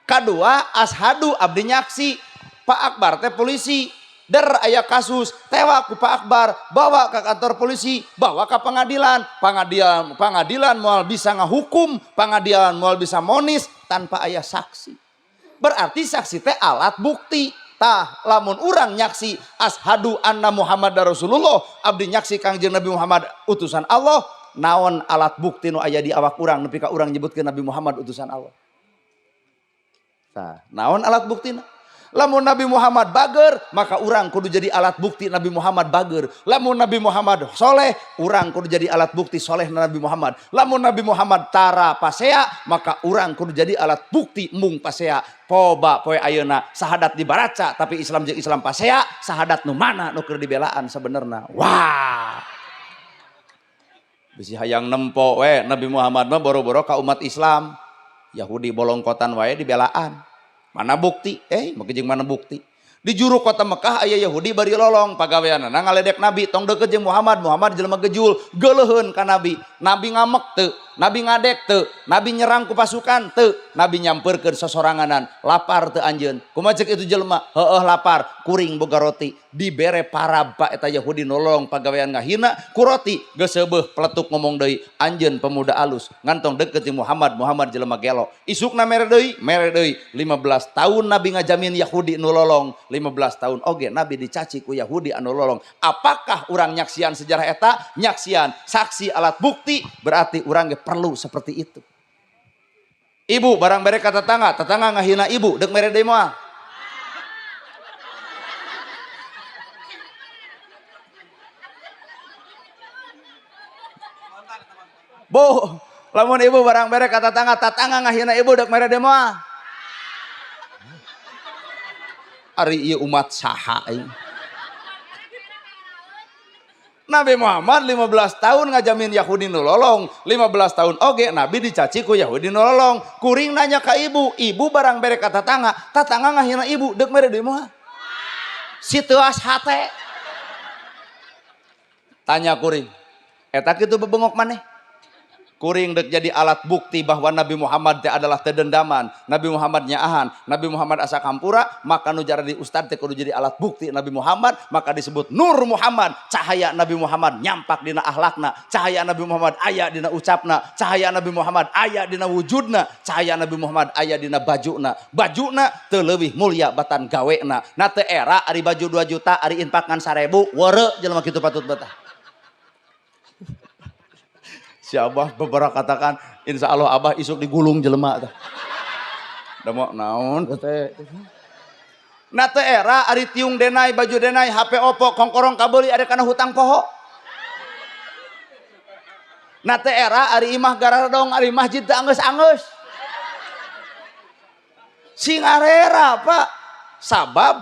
[SPEAKER 1] Kadua ashadu abdi nyaksi Pak Akbar teh polisi. Der aya kasus tewa ku Pak Akbar, bawa ke kantor polisi, bawa ke pengadilan. Pengadilan moal bisa ngahukum, pengadilan moal bisa monis tanpa aya saksi. Berarti saksi teh alat bukti. Tah lamun urang nyaksi ashadu anna Muhammad Rasulullah, abdi nyaksi Kangjeng Nabi Muhammad utusan Allah, naon alat bukti nu aya di awak urang nepi ka urang nyebutkeun Nabi Muhammad utusan Allah. Tah naon alat buktina? Lamun Nabi Muhammad bager, maka urang kudu jadi alat bukti Nabi Muhammad bager. Lamun Nabi Muhammad soleh, urang kudu jadi alat bukti soleh Nabi Muhammad. Lamun Nabi Muhammad tara pasea, maka urang kudu jadi alat bukti mung pasea. Poba poe ayeuna sahadat dibaraca, tapi Islam jeung Islam pasea, sahadat nu mana nu keur dibelaan sebenarnya. Wah. Bisi hayang nempo we Nabi Muhammad mah boro-boro ka umat Islam. Yahudi bolongkotan wae dibelaan. Mana bukti? Maka jeung mana bukti? Di juru kota Mekah aya Yahudi bari lolong pagaweanna ngaledek Nabi tong deukeut jeung Muhammad. Muhammad jelema gejul geuleuheun ka Nabi. Nabi ngamek teu, Nabi ngadek teu, Nabi nyerang ku pasukan teu, Nabi nyampeurkeun sosoranganan. Lapar teu anjeun. Kumaha ceuk itu jelema? Heueuh lapar, kuring boga roti. Dibere paraba eta Yahudi nolong pagawean ngahina ku roti geus seubeuh peletuk ngomong deui, anjeun pemuda alus ngantong deukeut jeung Muhammad. Muhammad jelema gelo. Isukna mere deui 15 tahun Nabi ngajamin Yahudi nu lolong. 15 tahun oge Nabi dicaci ku Yahudi anu lolong. Apakah urang nyaksian sejarah eta? Nyaksian saksi alat bukti, berarti urang ge perlu seperti itu. Ibu barang bere ka tetangga, tetangga ngahina ibu deuk mere deui moal. Bu, lamun ibu barang bere ka tetangga, tetangga ngahina ibu deuk mere deui moal. Ari ieu umat saha aing. Nabi Muhammad 15 tahun ngajamin Yahudi nu lolong. 15 tahun oge Nabi dicaci ku Yahudi nu lolong. Kuring nanya ka ibu, ibu barang bere ka tetangga, tetangga ngahina ibu deuk mere deui moal. Situas hate. Tanya kuring, eta kitu bebengok maneh? Kuring dek jadi alat bukti bahwa Nabi Muhammad adalah tedendaman, Nabi Muhammad nyaahan, Nabi Muhammad asa kampura, maka nu jara di ustad teh kudu jadi alat bukti Nabi Muhammad, maka disebut Nur Muhammad. Cahaya Nabi Muhammad nyampak dina akhlakna, cahaya Nabi Muhammad aya dina ucapna, cahaya Nabi Muhammad aya dina wujudna, cahaya Nabi Muhammad aya dina bajuna. Bajuna teu leuwih mulya batan gawena. Na teu era ari baju 2 juta, ari infak ngan 1000, weureu jelema kitu patut betah. Si Abah beberapa katakan, insya Allah Abah isuk digulung jelema. Da mau naon teh. Na teu era ari tiung denai, baju denai, HP Oppo, kongkorong kabeuli ada kana hutang poho. Na teu era ari imah garadong, ari masjid teu anggeus-anggeus. Singarera Pak. Sabab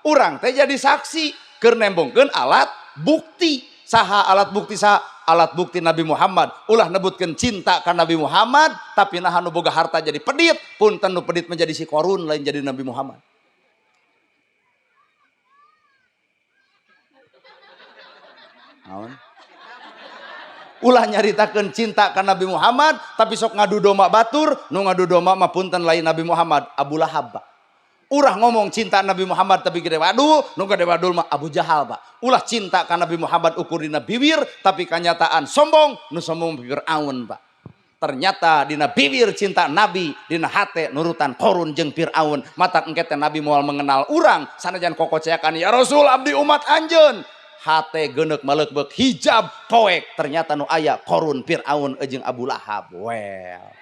[SPEAKER 1] urang teh jadi saksi keur nembongkeun alat bukti. Saha alat bukti saha? Alat bukti Nabi Muhammad. Ulah nebutkeun cinta ka Nabi Muhammad, tapi nah nu boga harta jadi pedit, punten nu pedit menjadi si Korun lain jadi Nabi Muhammad. Naon? Ulah nyaritakeun cinta ka Nabi Muhammad, tapi sok ngadu domba batur, nu ngadu domba mah punten lain Nabi Muhammad, Abu Lahab. Ulah ngomong cinta Nabi Muhammad tapi gede wadul, nu gede wadul mah Abu Jahal, Pak. Ulah cinta ka Nabi Muhammad ukur dina bibir, tapi kenyataan sombong, nu sombong Fir'aun, Pak. Ternyata dina bibir cinta Nabi, dina hate nurutan Korun jeung Fir'aun. Mata engke teh Nabi moal mengenal urang, sanajan kokoceakan ya Rasul abdi umat anjeun. Hate geuneuk maleukbeuk hijab poek, ternyata nu aya Korun, Fir'aun jeung Abu Lahab. Well.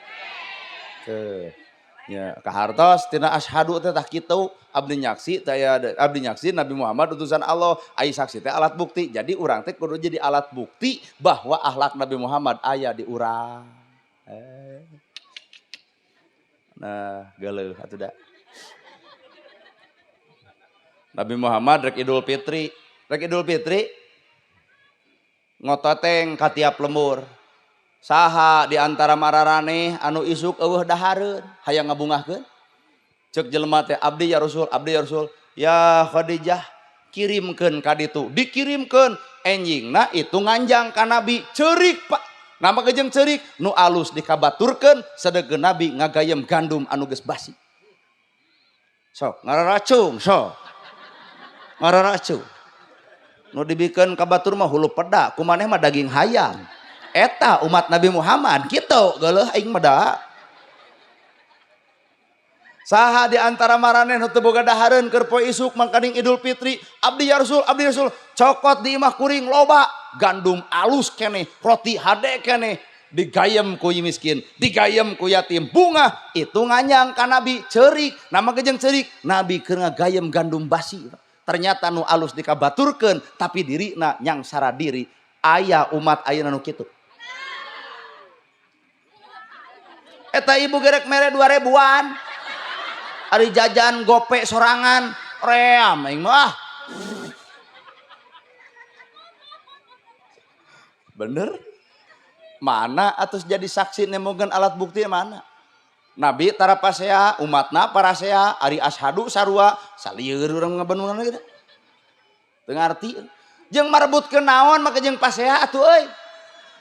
[SPEAKER 1] Ya, kahartos tina asyhadu teh tah kitu abdi nyaksi Nabi Muhammad utusan Allah, ai saksi teh alat bukti. Jadi urang teh kudu jadi alat bukti bahwa akhlak Nabi Muhammad aya di urang. Nah, galeuh atuh da. Nabi Muhammad rek Idul Fitri ngototeng ka tiap lembur. Saha di antara mararane anu isuk eueuh dahareun hayang ngabungahkeun? Ceuk jelema teh abdi ya Rasul, ya Khadijah kirimkeun ka ditu. Dikirimkeun enjingna itu nganjang ka Nabi ceurik, Pak. Nama kejeng ceurik nu alus dikabaturkeun sadegeun Nabi ngagayem gandum anu geus basi. Sok ngararacung, sok. Ngararacung. Nu dibikeun kabatur mah hulu peda, kumaneh mah daging hayam. Eta umat Nabi Muhammad gitu geuleuh aing mah da. Saha di antara marane nu teu boga dahareun keur poe isuk mangkaning Idul Fitri, abdi ya Rasul, cokot di imah kuring loba, gandum alus keneh, roti hade keneh, digayem ku miskin, digayem ku yatim, bunga itu nganyang ka Nabi ceurik, nama gejeng ceurik, Nabi keur ngagayem gandum basi. Ternyata nu alus dikabaturkeun tapi dirina nyang sara diri. Aya umat ayeuna nu kitu. Eta ibu gerek mere 2000-an. Ari jajan gope sorangan, ream aing mah. Bener? Mana atus jadi saksi nemogan alat bukti mana? Nabi tara pasea, umatna parasea, ari ashadu sarua, salieur urang ngabenuran gitu. Teu ngarti. Jeung marebutkeun naon maka jeung pasea atuh euy.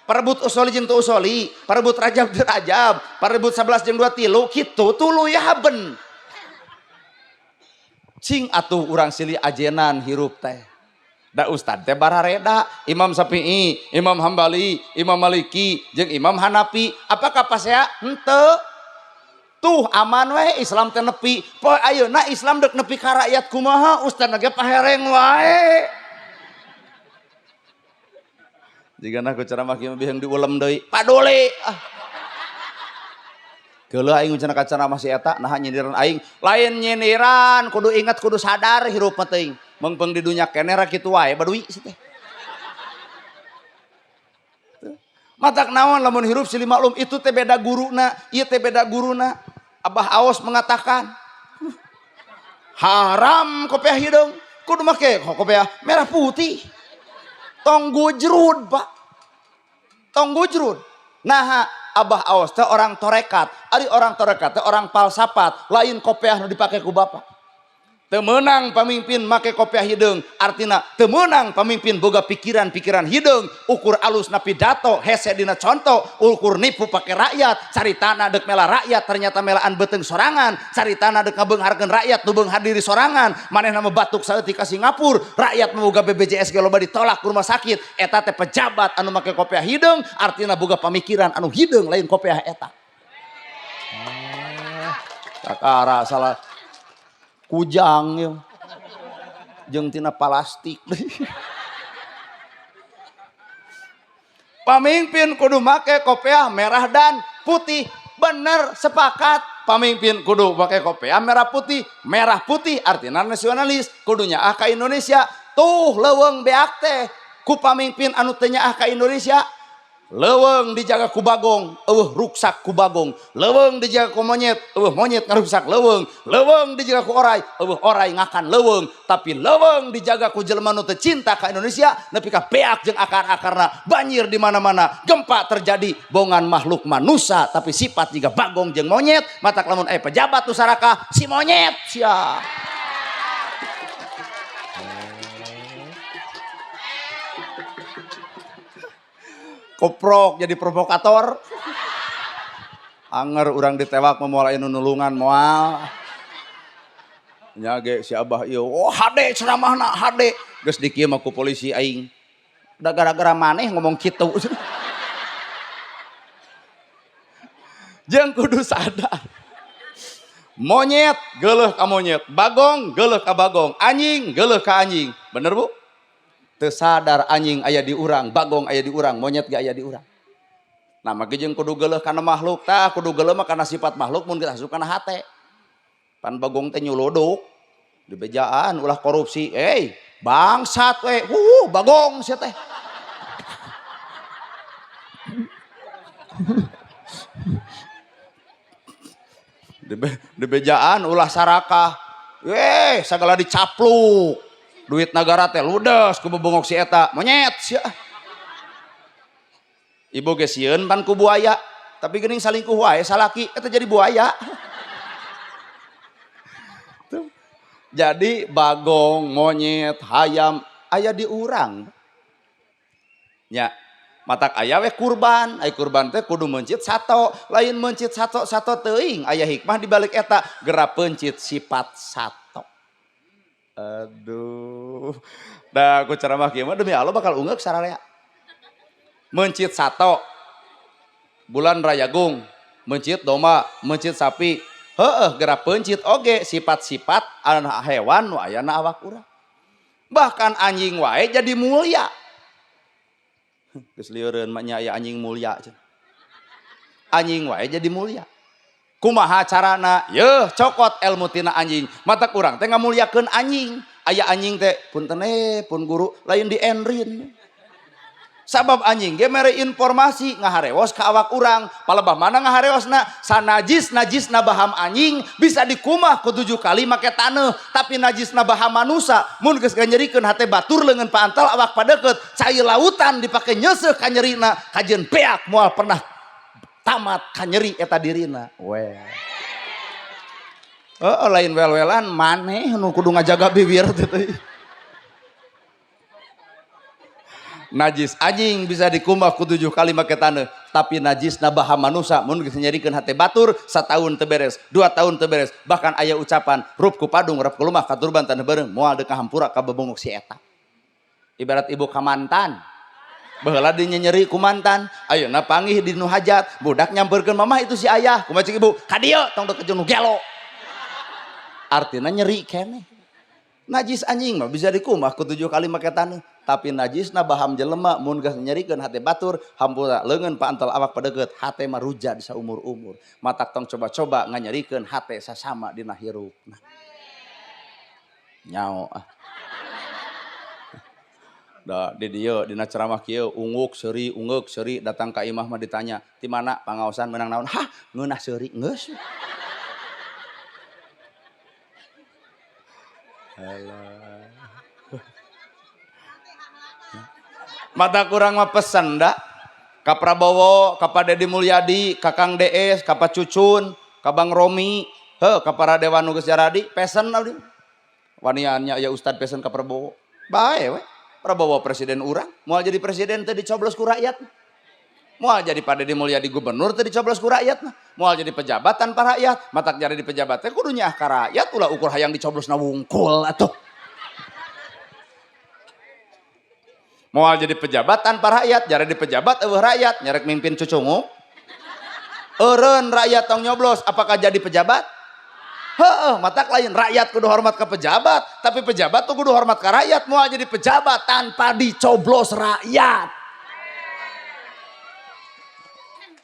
[SPEAKER 1] Parebut usoli jeung teu usoli, parebut rajab teu rajab, parebut 11 jeung 2 tilu kitu tuluy haben. Cing atuh urang silih ajenan hirup teh. Da ustad teh barareda, Imam Syafi'i, Imam Hambali, Imam Maliki jeung Imam Hanafi. Apakah pasea? Henteu. Tuh aman we Islam teh nepi. Poe ayeuna Islam deuk nepi ka rakyat kumaha ustad ge pahereng wae. Jika nak ceramah kieu bihang diulem deui, paduli. Geuleuh aing cenah ceramah si eta, nah nyindiran aing, lain nyindiran, kudu ingat kudu sadar hirup mah teuing. Mengpeung di dunya keneh ra kitu wae baduy si teh. Matak naon lamun hirup silih maklum itu teh beda guruna, ieu teh beda guruna. Abah Aos mengatakan, haram kopiah hideung, kudu make kopiah merah putih. Tong gujrud, Pak. Tong gujrud. Nah, Abah Aos teh orang torekat. Ari orang torekat teh orang palsafat, lain kopiah nu dipake ku Bapak. Teu meunang pamimpin make kopiah hideung, artina teu meunang pamimpin boga pikiran-pikiran hideung, ukur alus na pidato, hese dina contoh, ukur nipu pake rakyat, caritana deuk mela rakyat ternyata melaan beuteung sorangan, caritana deuk ngabeungharkeun rakyat nu beunghar diri sorangan, manehna mah batuk saeutik ka Singapura, rakyat boga BPJS ge loba ditolak ku rumah sakit, eta teh pejabat anu make kopiah hideung, artina boga pamikiran anu hideung lain kopiah eta. Sakara salah kujang yang jeung tina plastik. Pamimpin kudu make kopiah merah dan putih. Bener, sepakat. Pamimpin kudu make kopiah merah putih artinya nasionalis, kudunya ka Indonesia. Tuh leuweung beak teh ku pamimpin anu teu nyaah ka Indonesia. leuweung dijaga ku bagong, ruksak ku bagong. Leuweung dijaga ku monyet, monyet ngaruksak leuweung. Leuweung dijaga ku oray, oray ngakan leuweung. Tapi leuweung dijaga ku jelema nu teu cinta ka Indonesia, nepi ka beak jeung akar-akarna, banjir di mana-mana, gempa terjadi, bongan makhluk manusia tapi sifat juga bagong jeung monyet. Matak lamun pejabat nu sarakah si monyet sia. Koprok jadi provokator. Anger urang ditewak moal anu nulungan moal. Nya ge si Abah ieu, hade ceramahna hade. Geus dikieu mah ku polisi aing. Da gara-gara maneh ngomong kitu. Jeung kudu sadar. Monyet geuleuh ka monyet, bagong geuleuh ka bagong, anjing geuleuh ka anjing. Bener Bu? Teu sadar anjing aya di urang, bagong aya di urang, monyet ge aya di urang. Nah mage jeung kudu geuleuh kana makhluk tah, kudu geuleuh mah kana sifat makhluk mun kita asup kana hate. Pan bagong teh nyuluduk di bejaan ulah korupsi, bangsat we, bagong sia teh. Di bejaan ulah sarakah, sagala dicapluk. Duit negara teh ludes ku bebongok si eta, monyet sia. Ibu ge sieun pan ku buaya, tapi geuning salingkuh wae salaki eta jadi buaya. Jadi bagong, monyet, hayam aya di urang. Nya, matak aya we kurban, ai kurban teh kudu mencit sato, lain mencit sato teuing, aya hikmah di balik eta, geura pencit sifat sato. Aduh. Da aku ceramah kieu mah demi Allah bakal ungeuk sararea. Mencit sato. Bulan Rayagung, mencit domba, mencit sapi. Geura pencit oge sifat-sifat anak hewan nu aya na awak urang. Bahkan anjing wae jadi mulia. Geus lieureun mah nya aya anjing mulia. Anjing wae jadi mulia. Kumaha carana? Yeuh cokot ilmu tina anjing. Matak urang teh ngamuliakeun anjing. Aya anjing teh punten pun guru lain di enrin. Sabab anjing ge mere informasi ngahareos ka awak urang. Palebah mana ngahareosna? Sanajis-najisna baham anjing bisa dikumah ku 7 kali make taneuh, tapi najisna baham manusia mun geus nganyerikeun hate batur leungeun paantal awak padeukeut, cai lautan dipake nyeuseuh ka nyerina, kajeun beak moal pernah tamat ka nyeri eta dirina. Lain wel-welan maneh nu kudu ngajaga bibir teh. Najis anjing bisa dikumah ku 7 kali make taneuh, tapi najisna baham manusia mun geus nyerikeun hate batur sataun teu beres, 2 tahun teu beres. Bahkan aya ucapan rup ku padung rep ku lumah katurban taneuh beureng moal deuk hampura ka bebongok si eta. Ibarat ibu ka mantan. Baheula di nyeri ku mantan, ayeuna panggih di nu hajat, budak nyampeurkeun mamah itu si ayah, kumaha cik ibu? Ka dieu tong deket jeung nu gelo. Artina nyeri keneh. Najis anjing mah bisa dikumah ku 7 kali make taneuh, tapi najisna baham jelema mun geus nyerikeun hate batur, hampura leungeun paantal awak padeukeut, hate mah rujad saumur-umur. Matak tong coba-coba nganyerikeun hate sasama dina hirupna. Nyao ah. Da di dieu dina ceramah kieu unguk seuri datang ka imah mah ditanya ti mana pangaosan menang naon, hah ngeunah seuri geus. Mata kurang mah pesen da ka Prabowo, ka Pak Deddy Mulyadi, ka Kang DS, ka Pak Cucun, ka Bang Romi, ka para dewan nu geus jaradi pesen abdi. Waniannya ya Ustad pesen ka Prabowo. Bae we. Prabowo presiden urang, moal jadi presiden teh dicoblos ku rakyat. Moal jadi Pak Deddy Mulyadi gubernur teh dicoblos ku rakyat. Moal jadi pejabat tanpa rakyat, matak jadi di pejabat teh kudu nyaah ka rakyat ulah ukur hayang dicoblosna wungkul atuh. Moal jadi pejabat tanpa rakyat, jare di pejabat eueuh rakyat, nyarek mimpin cucunguk. Eureun rakyat tong nyoblos, apakah jadi pejabat? Matak lain rakyat kudu hormat ke pejabat, tapi pejabat tuh kudu hormat ke rakyat. Moal jadi pejabat tanpa dicoblos rakyat.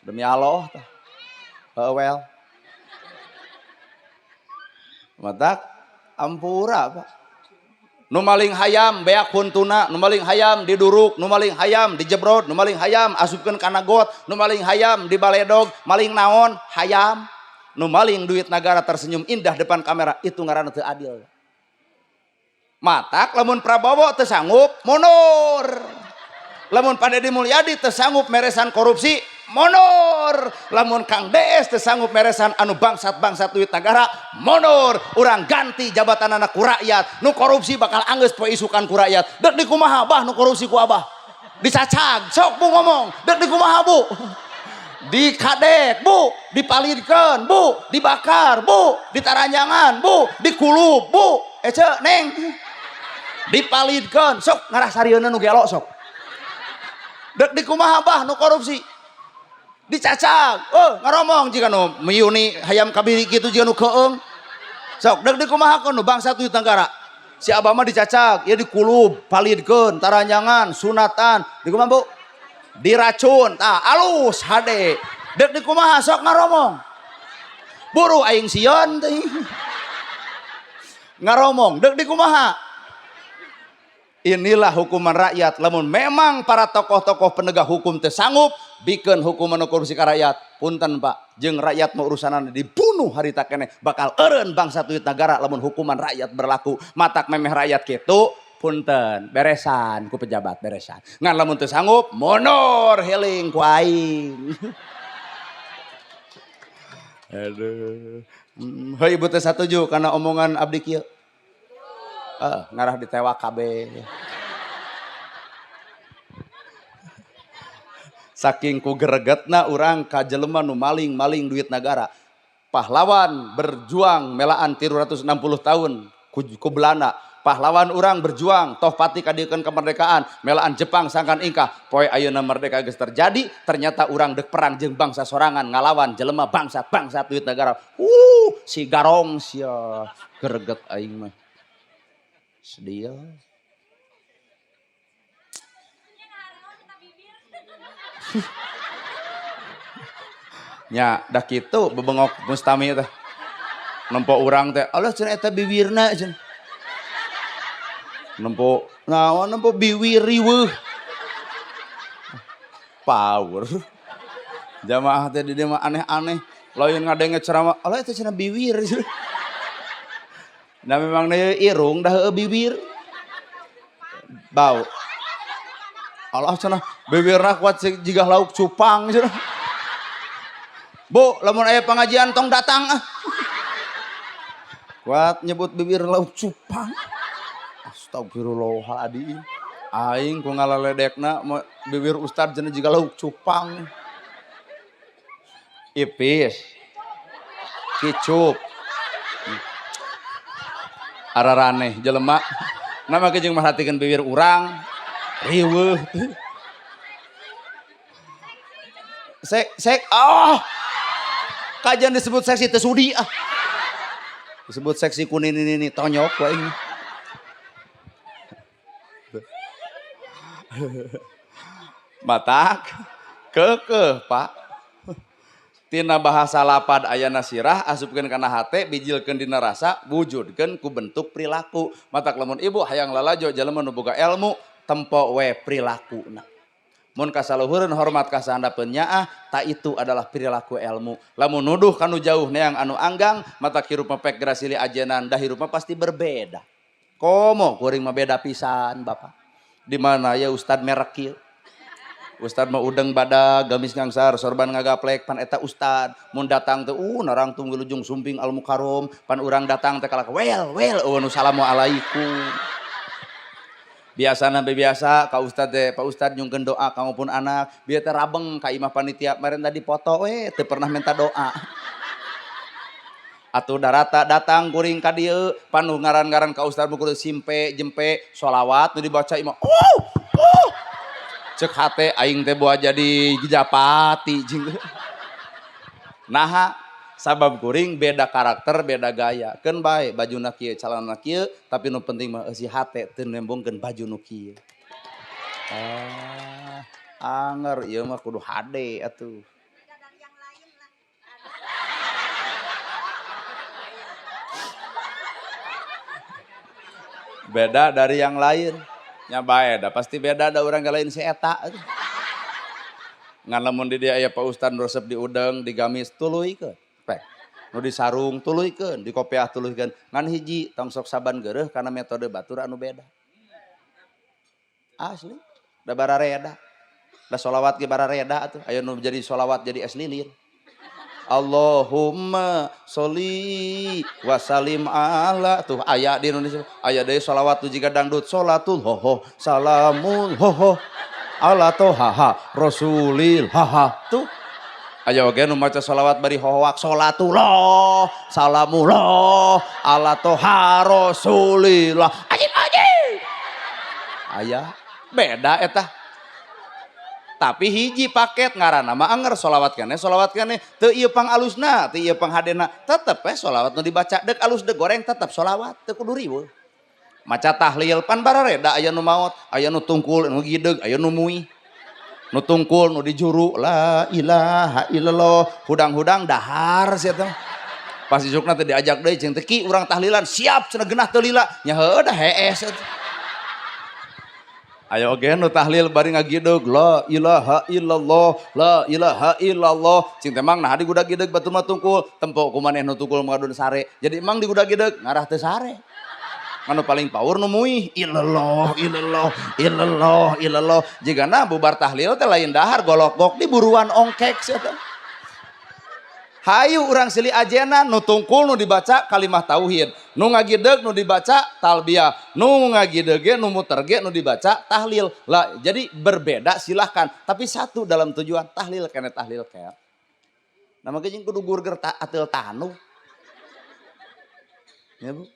[SPEAKER 1] Demi Allah tah. Well. Matak ampura Pak. Nu maling hayam beak huntuna, nu maling hayam diduruk, nu maling hayam dijebrot, nu maling hayam asupkeun kana got, nu maling hayam dibaledog, maling naon hayam. Nu maling duit negara tersenyum indah depan kamera, itu ngaranna teu adil. Matak lamun Prabowo teu sanggup mundur. Lamun Padedi Mulyadi teu sanggup meresan korupsi mundur. Lamun Kang DS teu sanggup meresan anu bangsat-bangsat duit negara mundur. Urang ganti jabatan anak ku rakyat. Nu korupsi bakal anggeus poe isukan ku rakyat. Dek di kumaha bah nu korupsi ku abah? Dicacag, sok Bu ngomong. Dek di kumaha Bu? Dikadek Bu, dipalidkeun Bu, dibakar Bu, ditaranjangan Bu, dikulub Bu. Ece neng. Dipalidkeun sok ngarasarieuna nu gelo sok. Dek di kumaha bah nu korupsi? Dicacag, ngaromong jika nu miuni hayam kabiri kitu jika nu keung. Sok dek di kumaha nu bangsa duit negara. Si abah mah dicacag, ya dikulub, palidkeun, taranjangan, sunatan, di kumaha Bu? Diracun, tah alus hade. Dek di kumaha sok ngaromong. Buru aing sion teh. Ngaromong, dek di kumaha? Inilah hukuman rakyat. Lamun memang para tokoh-tokoh penegak hukum teu sanggup bikin hukuman korupsi ka rakyat, punten Pak, jeung rakyat mau urusanan dibunuh harita keneh bakal eureun bangsa duit negara lamun hukuman rakyat berlaku. Matak memeh rakyat kitu, punten beresan ku pejabat beresan. Ngan lamun teu sanggup mundur heling ku aing. Aduh. Heuh ibu teh satuju kana omongan abdi kieu. Ngarah ditewak kabeh. Saking ku gregetna urang ka jelema nu maling duit negara. Pahlawan berjuang melaan 360 tahun ku Belanda. Pahlawan urang berjuang toh pati kadiekeun kemerdekaan melaan Jepang sangkan Inka. Poe ayeuna merdeka geus terjadi, ternyata urang dek perang jeung bangsa sorangan ngalawan jelema bangsat duit negara. Si garong sia greget aing mah. Sedih. Nya dah kitu bebengok Mustami teh. Nempo urang teh, Allah cenah eta bibirna cenah. Nempo naon nempo biwir riweuh. Power. Jamaah teh di dieu mah aneh-aneh. Lain ngadenge ceramah, Allah eta cenah biwir. Nah memang nih irung dah bibir bau Allah cenah bibirna kuat jika lauk cupang cenah. Bu lamun aya pengajian tong datang kuat nyebut bibir lauk cupang. Astagfirullahaladzim aing ku ngalaledekna bibir ustad cenah jika lauk cupang. Ipis kicup araraneh jelema nama jeung merhatikeun bibir urang riweuh sek kajian disebut seksi teu sudi disebut seksi kuning ini tonyok wae ini matak keukeuh Pak tina bahasa lapad ayana sirah asupkeun kana hate bijilkeun dina rasa wujudkeun ku bentuk perilaku. Matak lamun ibu hayang lalajo jalema nu boga ilmu tempo we prilakuna. Mun kasaluhureun hormat ka sahandapeun nyaah ta itu adalah perilaku ilmu. Lamun nuduh kanu jauh neang anu anggang matak hirup mepek grasili ajenan dah hirup pasti berbeda. Komo kuring mah beda pisan Bapak. Di mana ya Ustad merek kieu? Ustad mah udeng badag gamis ngangsar sorban ngagaplek pan eta ustad mun datang teh narang tunggu lujung sumping al mukarom pan urang datang teh kalak well nu assalamualaikum biasana biasa ka ustad teh Pak Ustad nyungkeun doa kangupun anak bieu teh rabeng ka imah panitia meren tadi foto teu pernah minta doa atuh darata datang kuring ka dieu pan ngaran-ngaran ka ustad mukul simpe jempe sholawat nu dibaca imah cek hate aing teh buat jadi japati nah sabab kuring beda karakter beda gaya keun bae bajuna kieu calana kieu tapi nu penting mah si hate teu nembongkeun baju nu kieu anger ieu mah kudu hade atuh Beda dari yang lain. Nya bae da pasti beda da urang lain si eta. Ngan lamun di dia aya Pak Ustad resep di udang, di gamis tuluikeun. Pek. Nu di sarung tuluikeun, di kopiah tuluikeun. Ngan hiji tong sok saban geureuh karena metode batur anu beda. Asli. Da barareda. Da sholawat ge barareda atuh. Aya nu jadi sholawat jadi es lilin. Allahumma sholli wa salim ala tuh aya di Indonesia aya deui sholawat tuh jika dangdut sholatul hoho salamul hoho ala tohaha rasulil haha tuh aya oge nu maca sholawat bari hohoak sholatullah salamullah ala toha rasulillah ajib aya beda eta. Tapi hiji paket ngaranna mah anger sholawat keneh teu ieu pang alusna teu ieu pang hadena tetep sholawat nu dibaca dek alus dek goreng tetep sholawat teu kudu riweuh maca tahlil pan barareda aya nu maot aya nu tungkul nu gideg aya nu muih nu tungkul nu dijuru la ilaha illallah hudang-hudang dahar sia teh pas isukna teh diajak deui jeung teh ki urang tahlilan siap cenah geunah teu lila nya heueuh da hees ayo oge nu tahlil bari ngagideg la ilaha illallah la ilaha illallah cing teh mang nah di gudag gideg batu mah tungkul tempo ku maneh nu tungkul ngadun sare jadi emang di gudag gideg ngarah teu sare anu paling power nu muih illallah illallah illallah illallah jigana bubar tahlil teh lain dahar golok-gok di buruan ongkek sia teh hayu urang silih ajena nu tungkul nu dibaca kalimah tauhid nu ngagideg nu dibaca talbiyah nu ngagideg ge nu muter ge nu dibaca tahlil lah jadi berbeda silahkan tapi satu dalam tujuan tahlil kene tahlil kayak nama ge jeung kudu gurger atil tanu ya Bu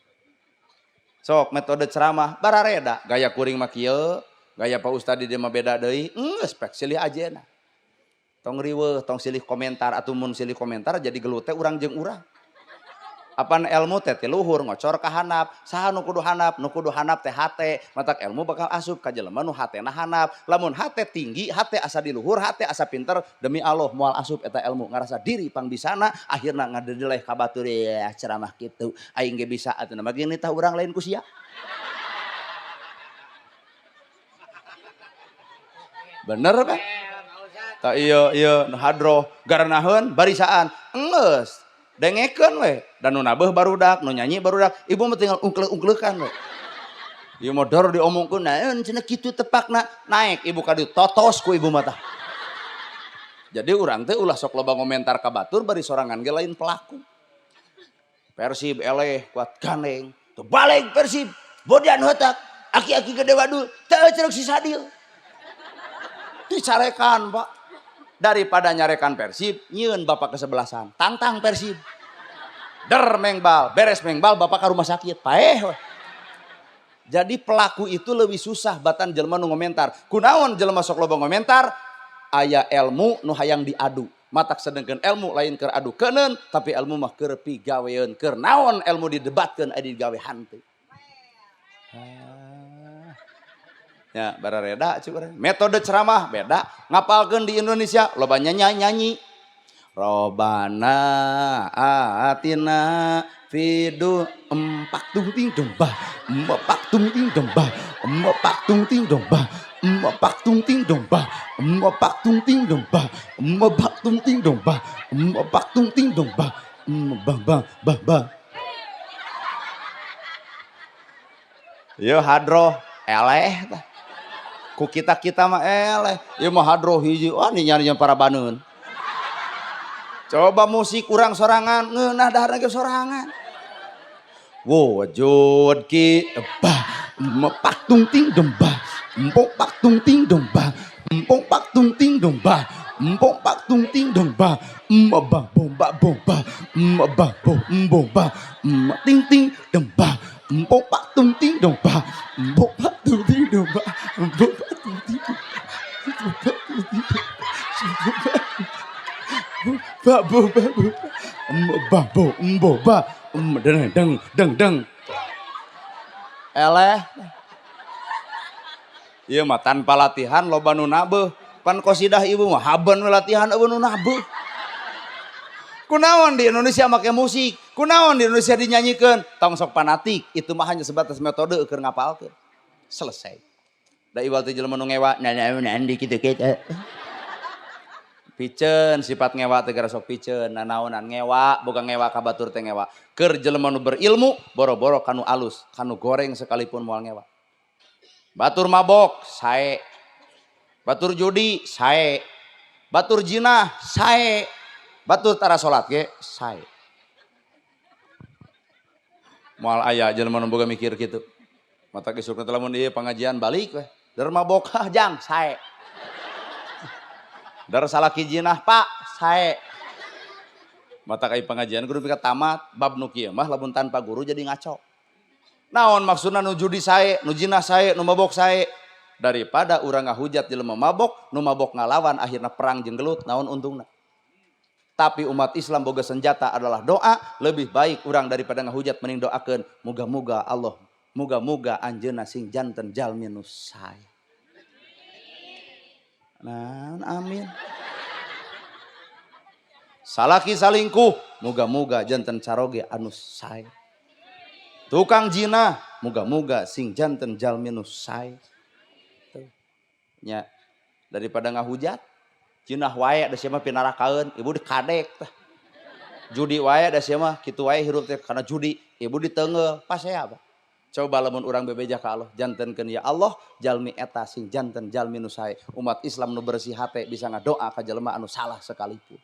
[SPEAKER 1] sok metode ceramah barareda gaya kuring mah kieu gaya Pak Ustad di dieu mah beda deui geus pek silih ajena tong riweuh tong silih komentar atuh mun silih komentar jadi gelut teh urang jeung urang apan ilmu teh ti luhur ngocor ka handap saha nu kudu handap teh hate matak ilmu bakal asup ka jelema nu hatena handap lamun hate tinggi hate asa di luhur hate asa pinter demi Allah moal asup eta ilmu ngarasa diri pang bisana akhirna ngadedeleh ka batur ya ceramah kitu aing ge bisa atuh mah gini tah urang lain ku sia bener kan tak iya hadroh garanaheun barisaan enggeus dengekeun we dan nu nabeuh barudak nu nyanyi barudak ibu mah tinggal ungklek-ungklekan we ieu modor diomongkeun naeun cenah kitu tepakna naik ibu ka dieu totos ku ibu mah tah jadi urang teh ulah sok loba komentar ka batur bari sorangan ge lain pelaku Persib eleh kuat gandeng teu balik Persib bodian heutak aki-aki gede wadul teu cerek si Sadil dicarekan Pak daripada nyarekan Persib nyieun bapak kesebelasan tantang Persib der mengbal beres mengbal bapak ke rumah sakit paeh jadi pelaku itu lebih susah batan jelema nu ngomentar kunaon jelema sok loba ngomentar aya ilmu nu hayang diadu matak sedengkeun ilmu lain keur adu keuneun tapi ilmu mah keur pigaweun keur naon ilmu didebatkeun adi digawehan teh ya barareda cuy metode ceramah beda ngapalkeun di Indonesia loba nyanyi robana atina fidu empak tung ting domba empak tung ting domba empak tung ting domba empak tung ting domba empak tung ting domba empak tung ting domba empak tung ting domba bang yo hadroh eleh tah ku kita mah eleh ieu mah hadroh hiji wah nyanyian para baneun coba musik urang sorangan ngeunah daharna ge sorangan wujud ki bah mepak tung ting domba empok pak tung ting domba empok pak tung ting domba empok pak tung ting domba mbah bomba bomba mbah bomba ting ting domba empok pak tung ting domba empok pak tung ting domba empok pak tung ting domba deng eleh ieu mah tanpa latihan loba nu nabeuh pan qosidah ibu mah haban latihan eueuh nu nabeuh kunaon di Indonesia make musik Kunaon di Indonesia dinyanyikan tong sok fanatik itu mah hanya sebatas metode keur ngapalkeun. Selesai. Da iwal teh jelema nu ngewa nandi kitu kita. Piceun sifat ngewa teh gara sok piceun nanaonan ngewa boga ngewa ka batur teh ngewa. Keur jelema nu berilmu boro-boro kanu alus, kanu goreng sekalipun moal ngewa. Batur mabok sae. Batur judi sae. Batur jinah sae. Batur tara salat ge sae. Moal aya jelema nu boga mikir kitu. Mata kisuk teh lamun ieu pangajian balik we. Dar mabok jang sae. Dar salaki jinah pak sae. Mata kai pengajian kudu pika tamat bab nu kieu mah lamun tanpa guru jadi ngaco. Naon maksudna nu judi sae, nu jinah sae, nu mabok sae. Daripada urang ngahujat jelema mabok, nu mabok ngalawan akhirna perang jeung gelut, naon untungna? Tapi umat Islam boga senjata adalah doa, lebih baik urang daripada ngahujat mending doakeun muga-muga Allah, muga-muga anjeunna sing janten jalmi nu sae. Nah, amin. Salaki salingkuh, muga-muga janten caroge anu sae. Tukang jinah, muga-muga sing janten jalmi nu sae. Nya daripada ngahujat jinah wae da sia mah pinarakaeun ibu dikadek tah. Judi wae da sia mah kitu wae hirup teh kana judi ibu diteungel pas saya apa. Coba lamun urang bebeja ka Allah jantenkeun ya Allah jalmi eta sing janten jalmi nu sae. Umat Islam nu bersih hate bisa ngadoa ka jelema anu salah sekalipun.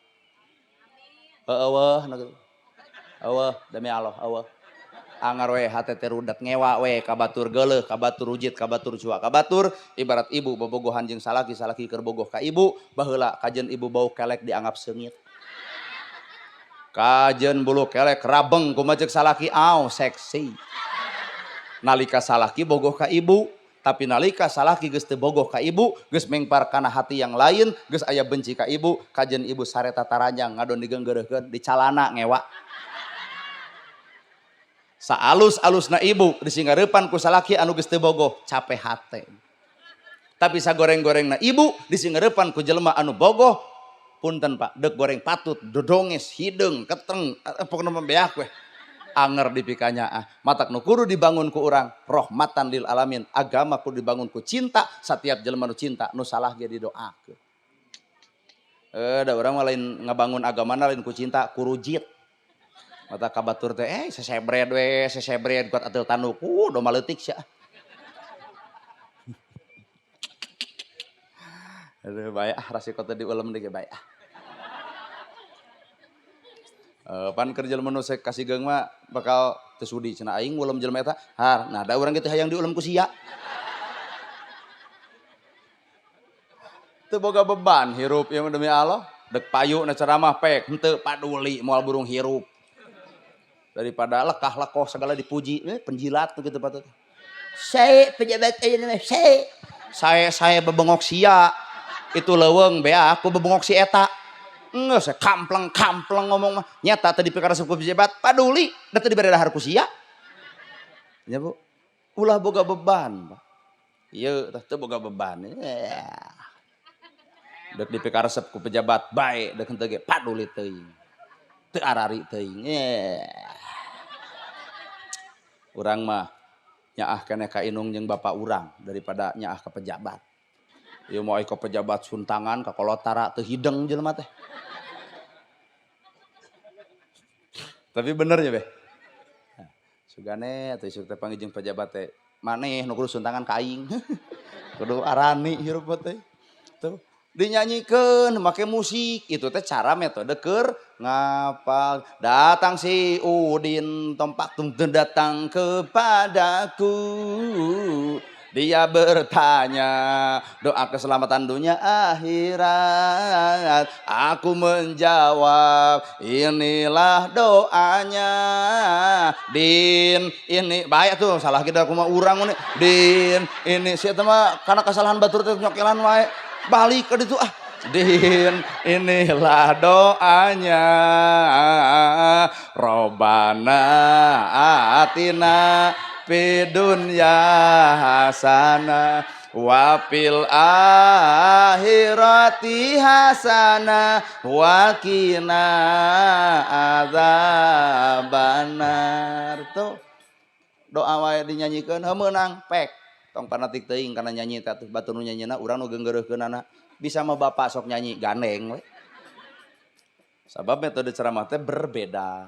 [SPEAKER 1] Eueuh eueuh demi Allah eueuh. Angar we hate teh rudak ngewa we ka batur geuleuh, ka batur rujit, ka batur cua, ka batur ibarat ibu bobogohan jeung salaki, salaki keur bogoh ka ibu, baheula kajeun ibu bau kelek dianggap seungit. Kajeun bulu kelek rabeng kumaha ceuk salaki aw seksi. Nalika salaki bogoh ka ibu, tapi nalika salaki geus teu bogoh ka ibu, geus mengpar kana hati yang lain, geus aya benci ka ibu, kajeun ibu sareta taranjang ngadon digeunggeureukkeun di calana ngewa. Saalus-alusna ibu disinggareupan ku salaki anu geus teu bogoh capek hate. Tapi sagoreng-gorengna ibu disinggareupan ku jelema anu bogoh punten Pak deuk goreng patut dodonges hideung keteng pokona mah beak we. Anger dipikanya matak nu kudu dibangun ku urang rahmatan lil alamin agama kudu dibangun ku cinta setiap jelema nu cinta nu salah ge didoakeun. Da urang mah lain ngabangun agamana lain ku cinta ku rujit. Mata kabatur teh sesebred we sesebred kuat atul tanduk do maleutik sia. Aduh bae rasiko teh diulem deui ge bae. Pan keur jelema nu kasih geung mah bakal teu sudi cenah aing ngulem jelema eta. Har, nah da urang kitu hayang diulem ku sia. Teu boga beban hirup ieu demi Allah. Dek payu na ceramah pek henteu paduli moal burung hirup. Daripada lekah-lekoh segala dipuji, penjilat begitu patut. Saya pejabat ayeuna saya bebengok sia. Itu leuweung bea aku bebengok si eta. Geus kampleng ngomong mah. Nyata tadi perkara suku pejabat paduli, da teu dibere dahar ku sia. Ya Bu. Ulah boga beban, Pak. Ieu teh teu boga beban. Dek dipikaresep ku pejabat bae, dek henteu ge paduli teuing. Teu arari teuing. Urang mah nyaah keneh ka inung jeung bapak urang daripada nyaah ka pejabat. Ieu moal ka pejabat suntangan ka kolotara teu hideng jelema teh. Tapi bener ya beh. Sugane atuh isuk teh panggih jeung pejabat teh maneh nu kudu suntangan ka aing. Kudu arani hirup teh. Tuh dinyanyikeun make musik itu teh cara metode keur ngapal. Datang si Udin tompak tung datang kepadaku, dia bertanya doa keselamatan dunia akhirat. Aku menjawab inilah doanya. Din ini baik tuh salah kita kumaha urang Din ini sia teh mah kana kesalahan batur teh nyokelan wae. Balik ke itu Din inilah doanya Robbana atina fid dunya hasanah wa fil akhirati hasanah wa qina adzabannar. Tuh doa wae dinyanyikeun heumeunang pek tong panatik teuing kana nyanyi teh batur nu nyanyina urang nu geunggeureukkeunana bisa mah bapak sok nyanyi gandeng we. Sabab metode ceramah teh berbeda.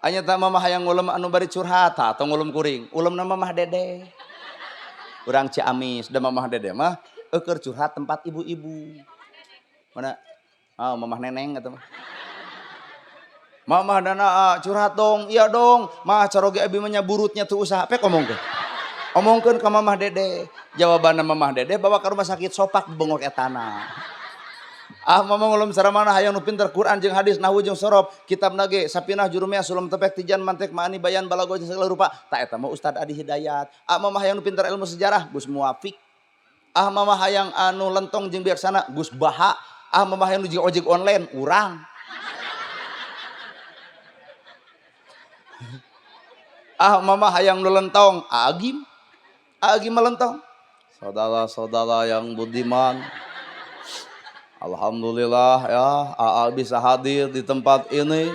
[SPEAKER 1] Anya teh mamah hayang ngulem anu bari curhat atau ngulem kuring, ulemna mamah dede. Urang Ciamis da mamah dede mah keur curhat tempat ibu-ibu. Mana? Ah mamah neneng eta mah. Mamah dana curhat dong, iya dong. Mah caroge abi mah nya burutnya tuh usaha. Pek omongkeun. Omongkeun ka mamah dede. Jawabanna mamah dede bawa ka rumah sakit sopak bengok etana. Ah mamang ulum saramana hayang nu pinter Quran jeung hadis nahwu jeung sorof kitabna ge sapinah jurumia sulum tepek tijan mantek maani bayan balago jeung segala rupa ta eta mah Ustad Adi Hidayat. Ah mamah hayang nu pinter ilmu sejarah Gus Muafik. Ah mamah hayang anu lentong jeung biaksana Gus Baha. Ah mamah hayang nu jeung ojek online urang. Ah mamah hayang nu lentong Agim. Agim melentong. Saudara-saudara yang budiman, alhamdulillah ya AA bisa hadir di tempat ini.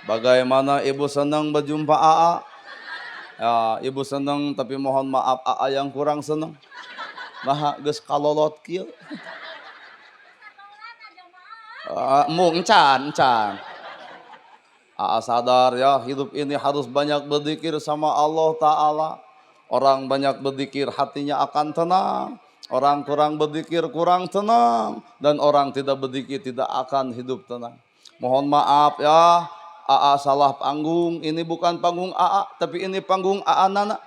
[SPEAKER 1] Bagaimana ibu senang berjumpa AA? Ya ibu senang tapi mohon maaf AA yang kurang senang. Nah geus kalolot kieu. Encan. AA sadar ya hidup ini harus banyak berzikir sama Allah Ta'ala. Orang banyak berzikir hatinya akan tenang. Orang kurang berzikir kurang tenang. Dan orang tidak berzikir tidak akan hidup tenang. Mohon maaf ya, AA salah panggung. Ini bukan panggung AA, tapi ini panggung AA Nana.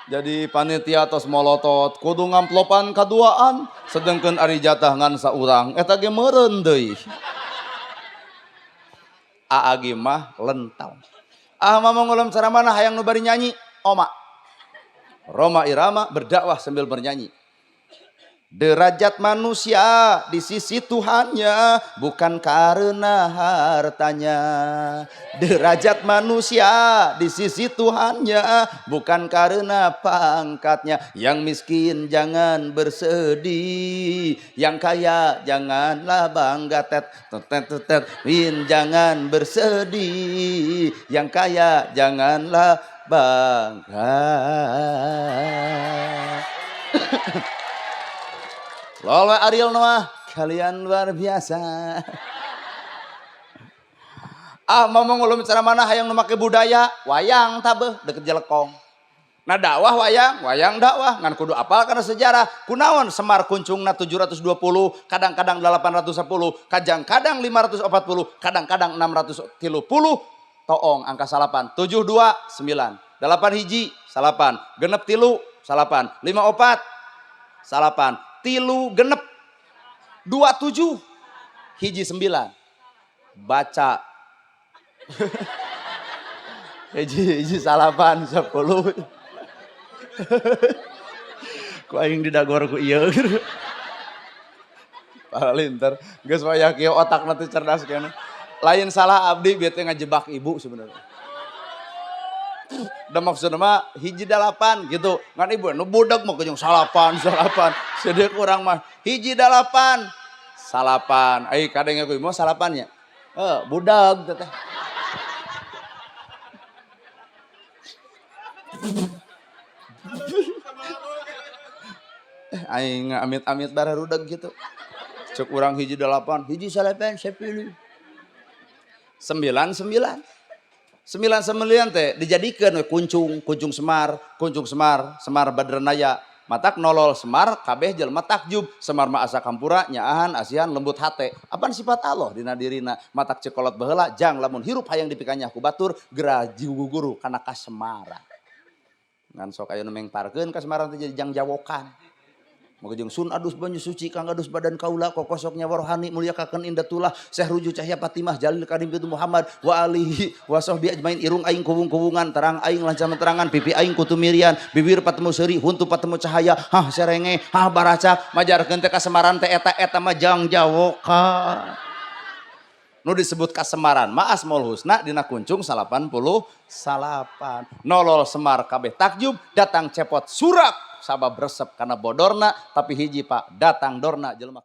[SPEAKER 1] Jadi panitia tos molotot, kudu ngamplopan kaduaan. Sedengkeun ari jatah ngan saurang, eta ge meureun deui. AA ge mah lentang. Ah mamang ulam saramana hayang nu bari nyanyi, Oma. Roma Irama berdakwah sambil bernyanyi. Derajat manusia di sisi Tuhannya bukan karena hartanya. Derajat manusia di sisi Tuhannya bukan karena pangkatnya. Yang miskin jangan bersedih, yang kaya janganlah bangga jangan bersedih, yang kaya janganlah bangga. Lola Ariel Noah, kalian luar biasa. Ah, ngomong ulum ceramana hayang nu make budaya, wayang tabeuh deket Jelekong. Nah dakwah wayang dakwah ngan kudu apal kana sejarah. Kunaon Semar kuncungna 720, kadang-kadang 810, kadang-kadang 540, kadang-kadang 630. Toong angka salapan 72 9 8 hiji salapan genep tilu salapan 5 opat salapan tilu genep 27 hiji 9 baca hiji salapan 10 ku aing didagor ku ieu palinter geus wayah kieu otakna teh cerdas kene. Lain salah abdi biar ngajebak ibu sebenarnya. Da maksudna mah hiji 8 gitu. Ngan ibu nu budak mah jeung salapan. Sedek urang mah hiji 8 salapan. Ai kadang aku mau salapannya. Budak teh. Aing amit-amit bararudag gitu. Cek urang hiji 8, hiji salapan saya pilih. 99 teh dijadikeun we kuncung Semar Badranaya matak nolol Semar kabeh jelema takjub Semar mah asa kampura nyaahan asihan lembut hate apaan sifat Allah dina dirina matak cekolot baheula jang lamun hirup hayang dipikanya ku batur geura guru kana ka Semara ngan sok aya nu mengparkeun ka Semarang teh jadi jang jawokan. Moga jeung sun adus banyu suci kang adus badan kaula kokosok nyawa rohani muliakakeun indatullah Syekh Ruju Cahya Fatimah Jalil Karim Bintu Muhammad wa alihi wa sahbi ajmain irung aing kubung-kubungan terang aing lancam terangan pipi aing kutumirian bibir patemu seuri huntu patemu cahaya serenge baracak majarkeun teh kasemaran teh eta mah jang jawokan nu disebut kasemaran ma Asmaul Husna dina kuncung 88 nolol Semar kabeh takjub datang cepot surak sabab resep karena bodorna tapi hiji Pak datang dorna jelema